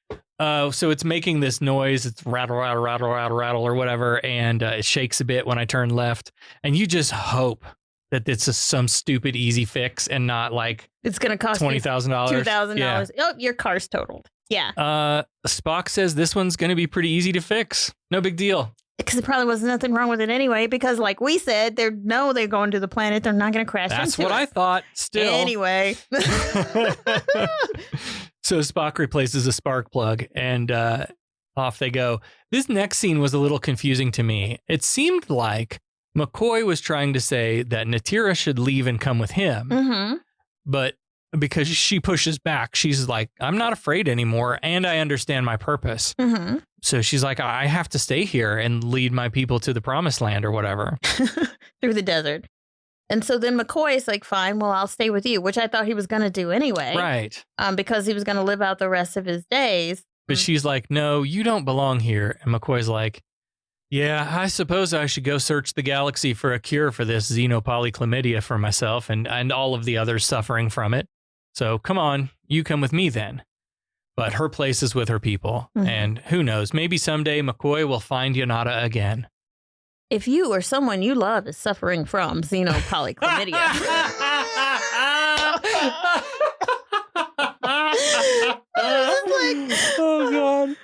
so it's making this noise, it's rattle, rattle, rattle, rattle, rattle, or whatever, and it shakes a bit when I turn left, and you just hope that it's some stupid easy fix and not like it's going to cost $20,000. $2,000. Oh, your car's totaled. Yeah. Spock says this one's going to be pretty easy to fix. No big deal. Because there probably was nothing wrong with it anyway, because like we said, they're going to the planet. They're not going to crash That's into what it. I thought still. Anyway. So Spock replaces a spark plug and off they go. This next scene was a little confusing to me. It seemed like McCoy was trying to say that Natira should leave and come with him. But because she pushes back, she's like, I'm not afraid anymore, and I understand my purpose. So she's like, I have to stay here and lead my people to the promised land or whatever. Through the desert. And so then McCoy is like, fine, well, I'll stay with you, which I thought he was going to do anyway. Right. Because he was going to live out the rest of his days. But she's like, no, you don't belong here. And McCoy's like, yeah, I suppose I should go search the galaxy for a cure for this xenopolychlamydia for myself and all of the others suffering from it. So come on, you come with me then. But her place is with her people. And who knows, maybe someday McCoy will find Yonata again. If you or someone you love is suffering from xenopolychlamydia. Oh, God.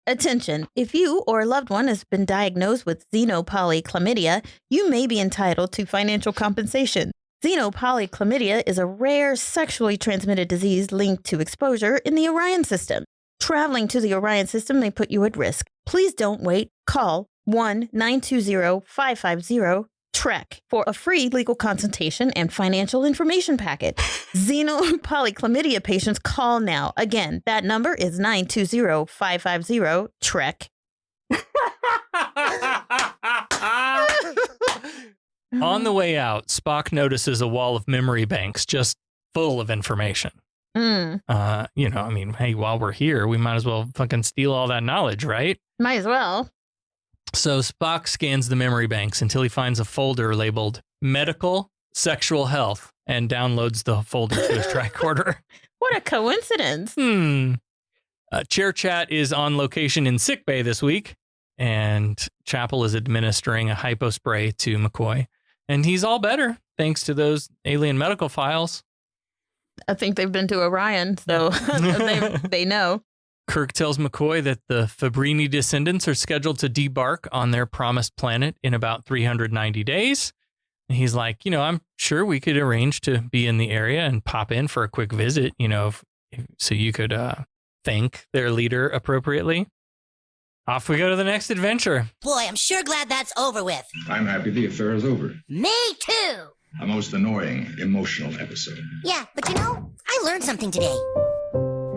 Attention, if you or a loved one has been diagnosed with xenopolychlamydia, you may be entitled to financial compensation. Xenopolychlamydia is a rare sexually transmitted disease linked to exposure in the Orion system. Traveling to the Orion system may put you at risk. Please don't wait. Call 1-920-550-TREK for a free legal consultation and financial information packet. Xenopolychlamydia patients, call now. Again, that number is 920-550-TREK. On the way out, Spock notices a wall of memory banks just full of information. Hey, while we're here, we might as well fucking steal all that knowledge, right? Might as well. So Spock scans the memory banks until he finds a folder labeled Medical Sexual Health and downloads the folder to his tricorder. What a coincidence. Chair Chat is on location in sickbay this week, and Chapel is administering a hypo spray to McCoy. And he's all better, thanks to those alien medical files. I think they've been to Orion, so they know. Kirk tells McCoy that the Fabrini descendants are scheduled to debark on their promised planet in about 390 days. And he's like, I'm sure we could arrange to be in the area and pop in for a quick visit, so you could thank their leader appropriately. Off we go to the next adventure. Boy, I'm sure glad that's over with. I'm happy the affair is over. Me too. A most annoying, emotional episode. Yeah, but I learned something today.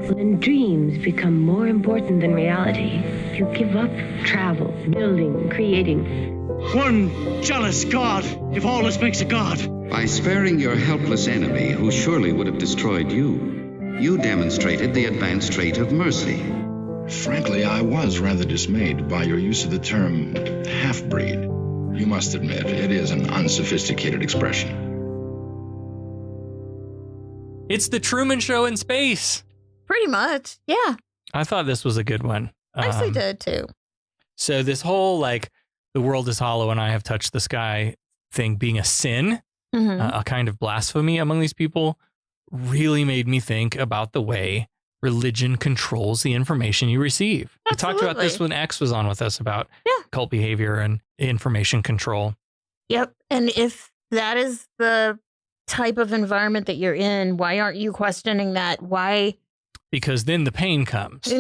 When dreams become more important than reality, you give up travel, building, creating. One jealous god, if all this makes a god. By sparing your helpless enemy, who surely would have destroyed you, you demonstrated the advanced trait of mercy. Frankly, I was rather dismayed by your use of the term half-breed. You must admit, it is an unsophisticated expression. It's the Truman Show in space. Pretty much, yeah. I thought this was a good one. I actually did, too. So this whole, the world is hollow and I have touched the sky thing being a sin, a kind of blasphemy among these people, really made me think about the way religion controls the information you receive. Absolutely. We talked about this when X was on with us about cult behavior and information control. Yep. And if that is the type of environment that you're in, why aren't you questioning that? Why? Because then the pain comes,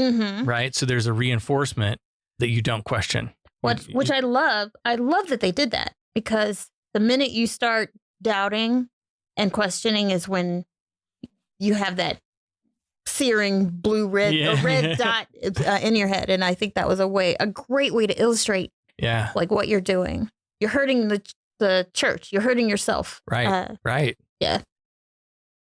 right? So there's a reinforcement that you don't question. Which I love. I love that they did that, because the minute you start doubting and questioning is when you have that searing red dot in your head. And I think that was a great way to illustrate what you're doing. You're hurting the church. You're hurting yourself. Right. Right. Yeah.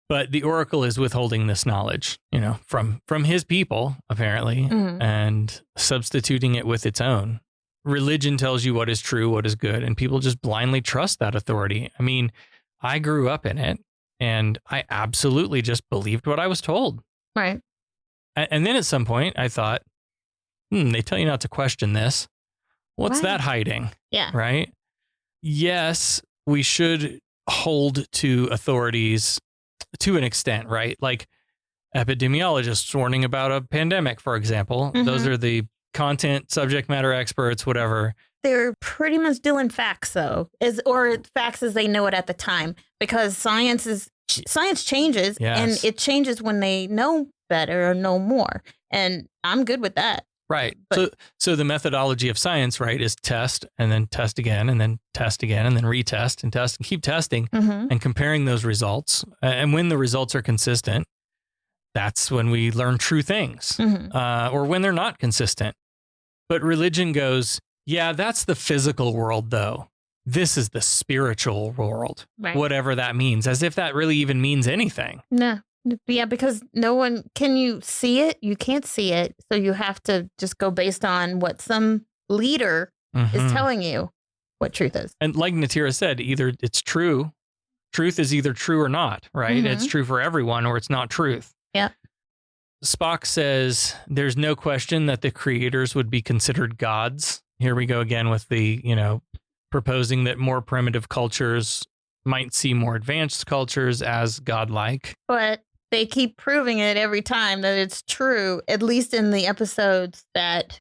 But the Oracle is withholding this knowledge, from his people, apparently, and substituting it with its own. Religion tells you what is true, what is good, and people just blindly trust that authority. I mean, I grew up in it, and I absolutely just believed what I was told. Right. And then at some point, I thought, they tell you not to question this. What's that hiding? Yeah. Right? Yes, we should hold to authorities to an extent, right? Like epidemiologists warning about a pandemic, for example. Those are the content, subject matter experts, whatever. They're pretty much doing facts, though, or facts as they know it at the time, because science changes, and it changes when they know better or know more. And I'm good with that. Right. So the methodology of science, right, is test and then test again and then test again and then retest and test and keep testing and comparing those results. And when the results are consistent, that's when we learn true things, or when they're not consistent. But religion goes, yeah, that's the physical world, though. This is the spiritual world, whatever that means, as if that really even means anything. No. Yeah, because can you see it? You can't see it. So you have to just go based on what some leader is telling you what truth is. And like Natira said, either it's true. Truth is either true or not, right? It's true for everyone, or it's not truth. Yeah. Spock says there's no question that the creators would be considered gods. Here we go again with the, proposing that more primitive cultures might see more advanced cultures as godlike. But they keep proving it every time that it's true, at least in the episodes that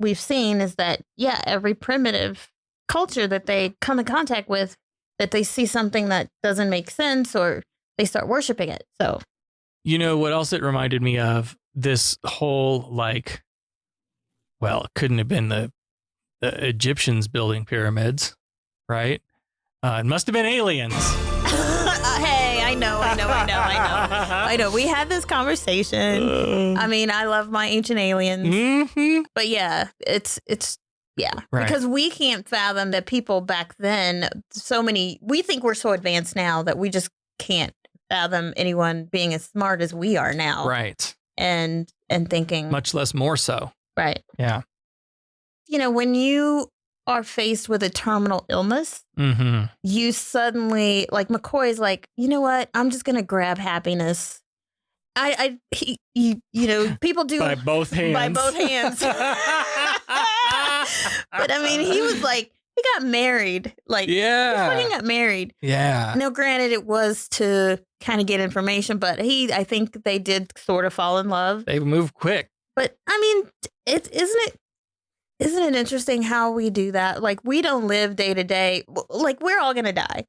we've seen, is that, every primitive culture that they come in contact with, that they see something that doesn't make sense or they start worshiping it. So, you know what else it reminded me of? This whole it couldn't have been the Egyptians building pyramids, right? It must have been aliens. Hey, I know. We had this conversation. I mean, I love my ancient aliens. Mm-hmm. But yeah, it's right. Because we can't fathom that people back then, we think we're so advanced now that we just can't fathom anyone being as smart as we are now. Right. And thinking. Much less more so. Right. Yeah. You know, when you are faced with a terminal illness, you suddenly, like McCoy's like, you know what? I'm just going to grab happiness. People do by both hands. But I mean, he was like, he got married. Like, he got married. Yeah. Now, granted, it was to kind of get information, but I think they did sort of fall in love. They moved quick. But I mean, isn't it interesting how we do that? Like, we don't live day to day. Like, we're all going to die.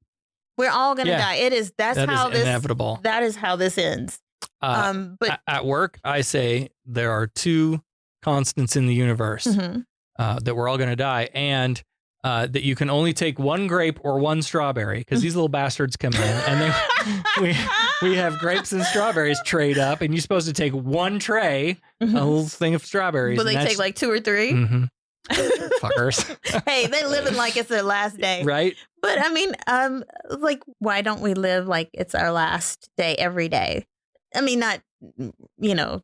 We're all going to die. That's how this inevitable. That is how this ends. But at work, I say there are two constants in the universe that we're all going to die, and that you can only take one grape or one strawberry because these little bastards come in and we have grapes and strawberries trade up, and you're supposed to take one tray, a little thing of strawberries. But they take like 2 or 3. Fuckers. Hey, they're living like it's their last day. Right. But I mean, why don't we live like it's our last day every day? I mean, not,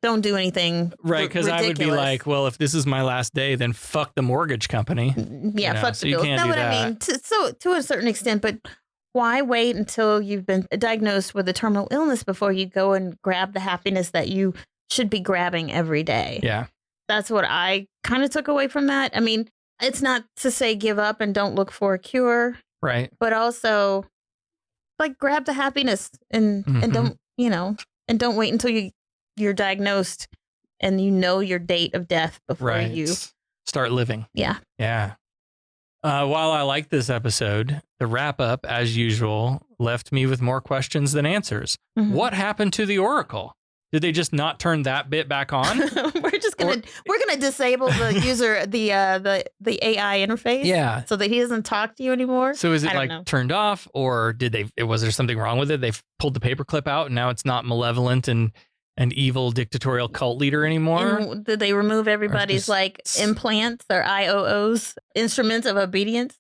don't do anything. Right. Because I would be like, well, if this is my last day, then fuck the mortgage company. Yeah. Fuck the bills. You can't do that. I mean, to a certain extent, but why wait until you've been diagnosed with a terminal illness before you go and grab the happiness that you should be grabbing every day? Yeah. That's what I kind of took away from that. I mean, it's not to say give up and don't look for a cure. Right. But also, like, grab the happiness and don't, and don't wait until you're diagnosed and your date of death before you start living. Yeah. Yeah. While I like this episode, the wrap up, as usual, left me with more questions than answers. What happened to the Oracle? Did they just not turn that bit back on? we're gonna disable the user the AI interface. Yeah. So that he doesn't talk to you anymore. So is it turned off, or was there something wrong with it? They pulled the paperclip out and now it's not malevolent and an evil dictatorial cult leader anymore? And did they remove everybody's implants or IOOs, instruments of obedience?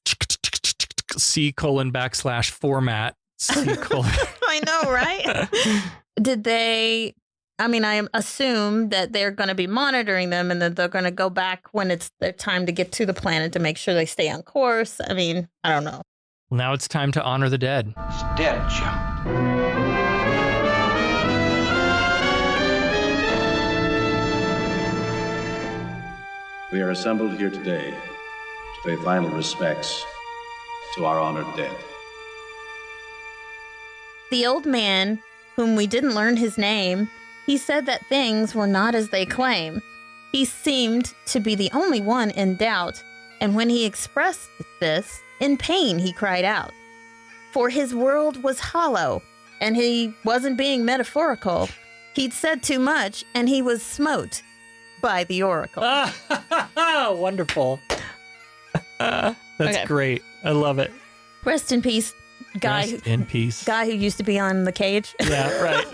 C:\format. I know, right? Did they? I mean, I assume that they're going to be monitoring them and that they're going to go back when it's their time to get to the planet to make sure they stay on course. I mean, I don't know. Well, now it's time to honor the dead. It's dead, Jim. We are assembled here today to pay final respects to our honored dead. The old man, whom we didn't learn his name, he said that things were not as they claim. He seemed to be the only one in doubt, and when he expressed this, in pain he cried out. For his world was hollow, and he wasn't being metaphorical. He'd said too much, and he was smote by the Oracle. Wonderful. That's great. I love it. Rest in peace, guy who used to be on The Cage. Yeah, right.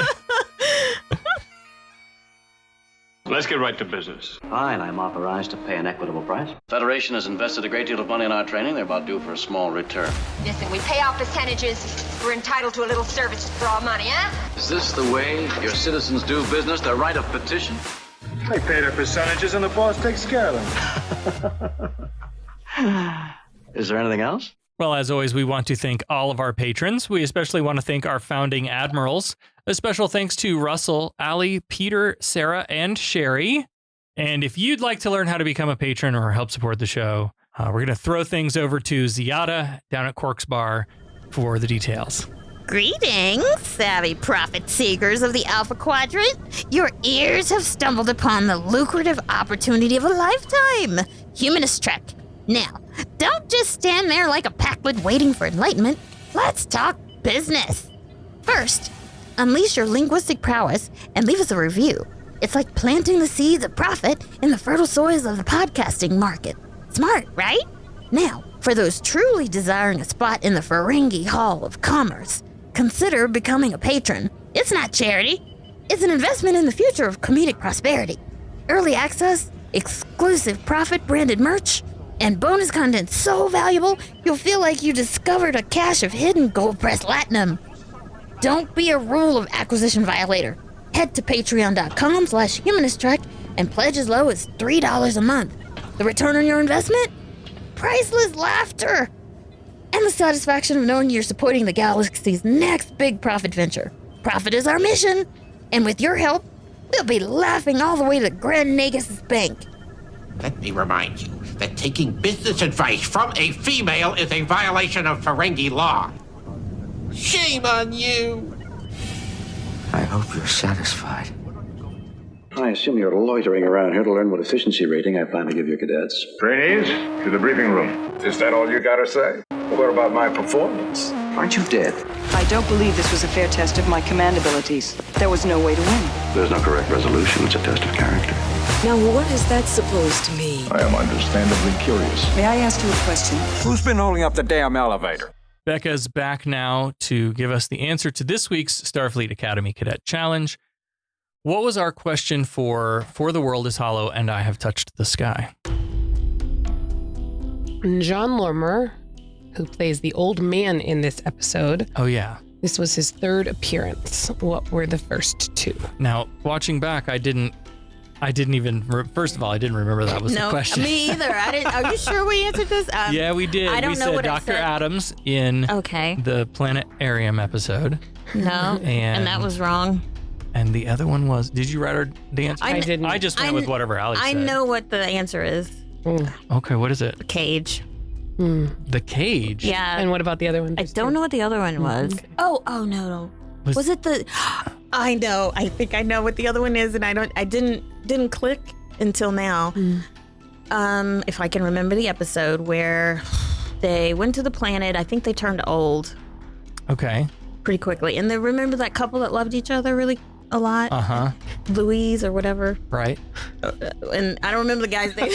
Let's get right to business. Fine, I'm authorized to pay an equitable price. Federation has invested a great deal of money in our training. They're about due for a small return. Listen, we pay off percentages. We're entitled to a little service for our money, huh? Is this the way your citizens do business? Their right of petition? They pay their percentages and the boss takes care of them. Is there anything else? Well, as always, we want to thank all of our patrons. We especially want to thank our founding admirals. A special thanks to Russell, Allie, Peter, Sarah, and Sherry. And if you'd like to learn how to become a patron or help support the show, we're going to throw things over to Ziada down at Quark's Bar for the details. Greetings, savvy profit seekers of the Alpha Quadrant. Your ears have stumbled upon the lucrative opportunity of a lifetime. Humanist Trek. Now, don't just stand there like a packwid waiting for enlightenment. Let's talk business. First, unleash your linguistic prowess and leave us a review. It's like planting the seeds of profit in the fertile soils of the podcasting market. Smart, right? Now, for those truly desiring a spot in the Ferengi Hall of Commerce, consider becoming a patron. It's not charity. It's an investment in the future of comedic prosperity. Early access, exclusive profit-branded merch, and bonus content so valuable, you'll feel like you discovered a cache of hidden gold-pressed latinum. Don't be a rule of acquisition violator. Head to patreon.com/humanisttrek and pledge as low as $3 a month. The return on your investment? Priceless laughter! And the satisfaction of knowing you're supporting the galaxy's next big profit venture. Profit is our mission, and with your help, we'll be laughing all the way to Grand Nagus' bank. Let me remind you that taking business advice from a female is a violation of Ferengi law. Shame on you! I hope you're satisfied. I assume you're loitering around here to learn what efficiency rating I plan to give your cadets. Trainees, to the briefing room. Is that all you gotta say? What about my performance? Aren't you dead? I don't believe this was a fair test of my command abilities. There was no way to win. There's no correct resolution. It's a test of character. Now, what is that supposed to mean? I am understandably curious. May I ask you a question? Who's been holding up the damn elevator? Becca's back now to give us the answer to this week's Starfleet Academy Cadet Challenge. What was our question for the world is hollow and I have touched the sky? John Lormer, who plays the old man in this episode. Oh, yeah. This was his third appearance. What were the first two? Now, watching back, I didn't even, first of all, I didn't remember that was the question. No, me either. I didn't. Are you sure we answered this? Yeah, we did. I don't we know said what Dr. I said. Adams in the Planetarium episode. No, and that was wrong. And the other one was, did you write the answer? I didn't. I just went with whatever Allie said. I know what the answer is. Okay, what is it? The cage. The cage? Yeah. And what about the other one? I don't know what the other one was. Okay. Oh, no. Was it the... I know. I think I know what the other one is, and I didn't click until now. If I can remember the episode where they went to the planet, I think they turned old. Okay. Pretty quickly. And they remember that couple that loved each other really a lot? Uh-huh. Louise or whatever. Right. And I don't remember the guy's name.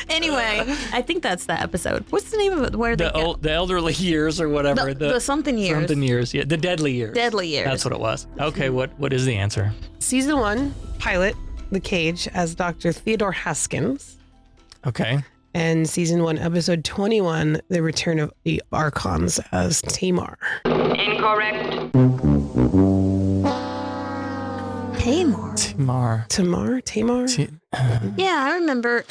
Anyway, I think that's the episode. What's the name of it? Where the elderly years or whatever. The something years. Something years. Yeah, the deadly years. Deadly years. That's what it was. Okay, what is the answer? Season 1, pilot, The Cage, as Dr. Theodore Haskins. Okay. And Season 1, Episode 21, The Return of the Archons, as Tamar. Incorrect. Tamar. Yeah, I remember.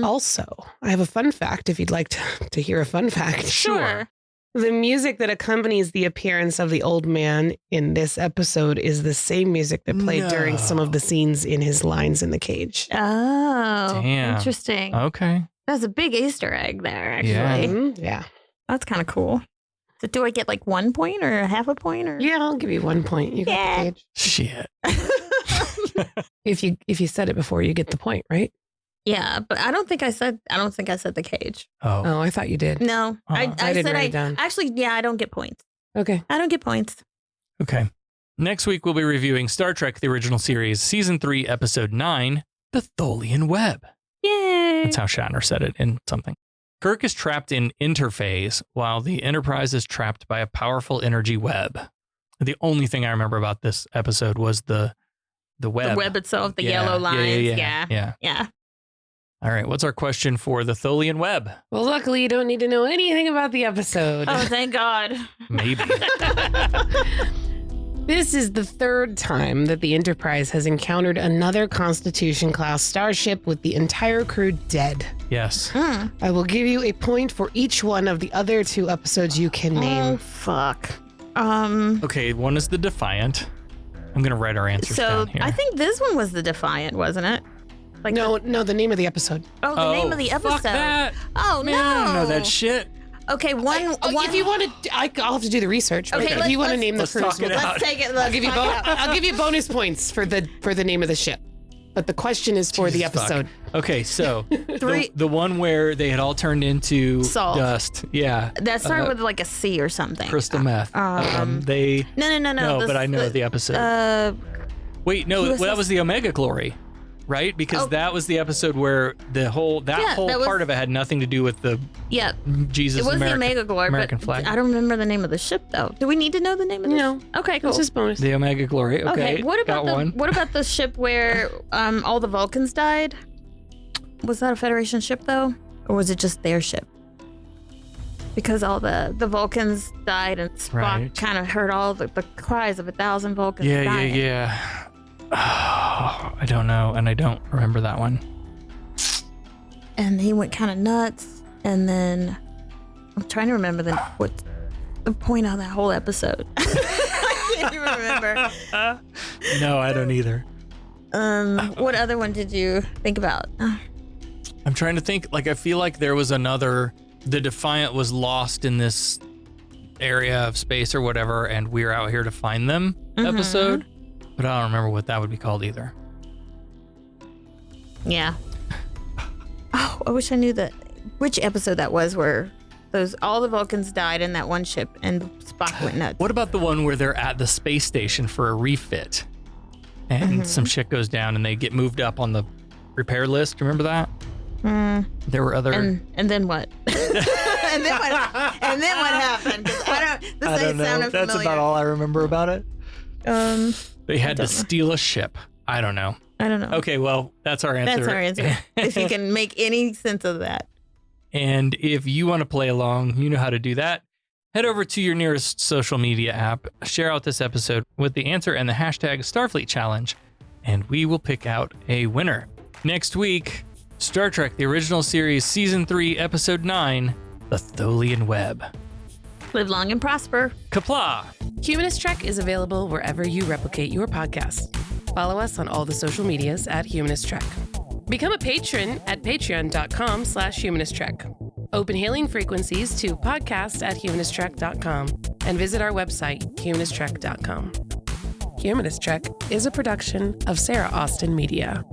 Also, I have a fun fact if you'd like to hear a fun fact. Sure. The music that accompanies the appearance of the old man in this episode is the same music that played during some of the scenes in his lines in the cage. Oh, damn. Interesting. Okay. That's a big Easter egg there, actually. Yeah. That's kind of cool. So do I get like 1 point or a half a point? Or Yeah, I'll give you 1 point. You got the cage. Shit. If you said it before, you get the point, right? Yeah, but I don't think I said the cage. Oh, I thought you did. No, I didn't said write it down. Actually, yeah, I don't get points. Okay. I don't get points. Okay. Next week, we'll be reviewing Star Trek, the original series, Season 3, Episode 9, The Tholian Web. Yay! That's how Shatner said it in something. Kirk is trapped in interphase, while the Enterprise is trapped by a powerful energy web. The only thing I remember about this episode was the web. The web itself, the yellow lines. Yeah. All right, what's our question for the Tholian Web? Well, luckily, you don't need to know anything about the episode. Oh, thank God. Maybe. This is the third time that the Enterprise has encountered another Constitution-class starship with the entire crew dead. Yes. I will give you a point for each one of the other 2 episodes you can name. Oh, fuck. Okay, one is the Defiant. I'm going to write our answers down here. I think this one was the Defiant, wasn't it? Like no, the name of the episode. Oh, the name of the episode. Fuck that. Oh, Man, no. I don't know that shit. Okay, one. If you want to, I'll have to do the research. Okay, if you want to name the let's cruise, talk it out. Let's take it. I'll give you bonus points for the name of the ship. but the question is for the episode. Fuck. Okay, so the one where they had all turned into salt. Dust. Yeah. That started with like a C or something. Crystal meth. They. No. But I know the episode. Wait, no, that was the Omega Glory. Right? Because that was the episode where the whole part of it had nothing to do with the Jesus. It was the Omega Glory, American but flag. I don't remember the name of the ship though. Do we need to know the name of the ship? Okay, cool. It's just bonus. The Omega Glory. Okay. What about the ship where all the Vulcans died? Was that a Federation ship though, or was it just their ship? Because all the Vulcans died, and Spock kind of heard all the cries of 1,000 Vulcans dying. Yeah. Oh, I don't know, and I don't remember that one. And he went kind of nuts, and then I'm trying to remember what's the point of that whole episode. I can't even remember. No, I don't either. What other one did you think about? I'm trying to think. Like, I feel like there was another. The Defiant was lost in this area of space or whatever, and we're out here to find them. Episode. But I don't remember what that would be called either. Yeah. Oh, I wish I knew which episode that was where all the Vulcans died in that one ship and Spock went nuts. What about the one where they're at the space station for a refit and some shit goes down and they get moved up on the repair list? Remember that? There were other... And then what? and then what happened? I don't know. That's about all I remember about it. They had to steal a ship. I don't know. Okay, well, that's our answer. If you can make any sense of that. And if you want to play along, you know how to do that. Head over to your nearest social media app, share out this episode with the answer and the hashtag Starfleet Challenge, and we will pick out a winner. Next week, Star Trek, the original series, Season 3, Episode 9, The Tholian Web. Live long and prosper. Qapla'! Humanist Trek is available wherever you replicate your podcast. Follow us on all the social medias at Humanist Trek. Become a patron at patreon.com/humanisttrek. Open hailing frequencies to podcast@humanisttrek.com and visit our website, humanisttrek.com. Humanist Trek is a production of Sarah Austin Media.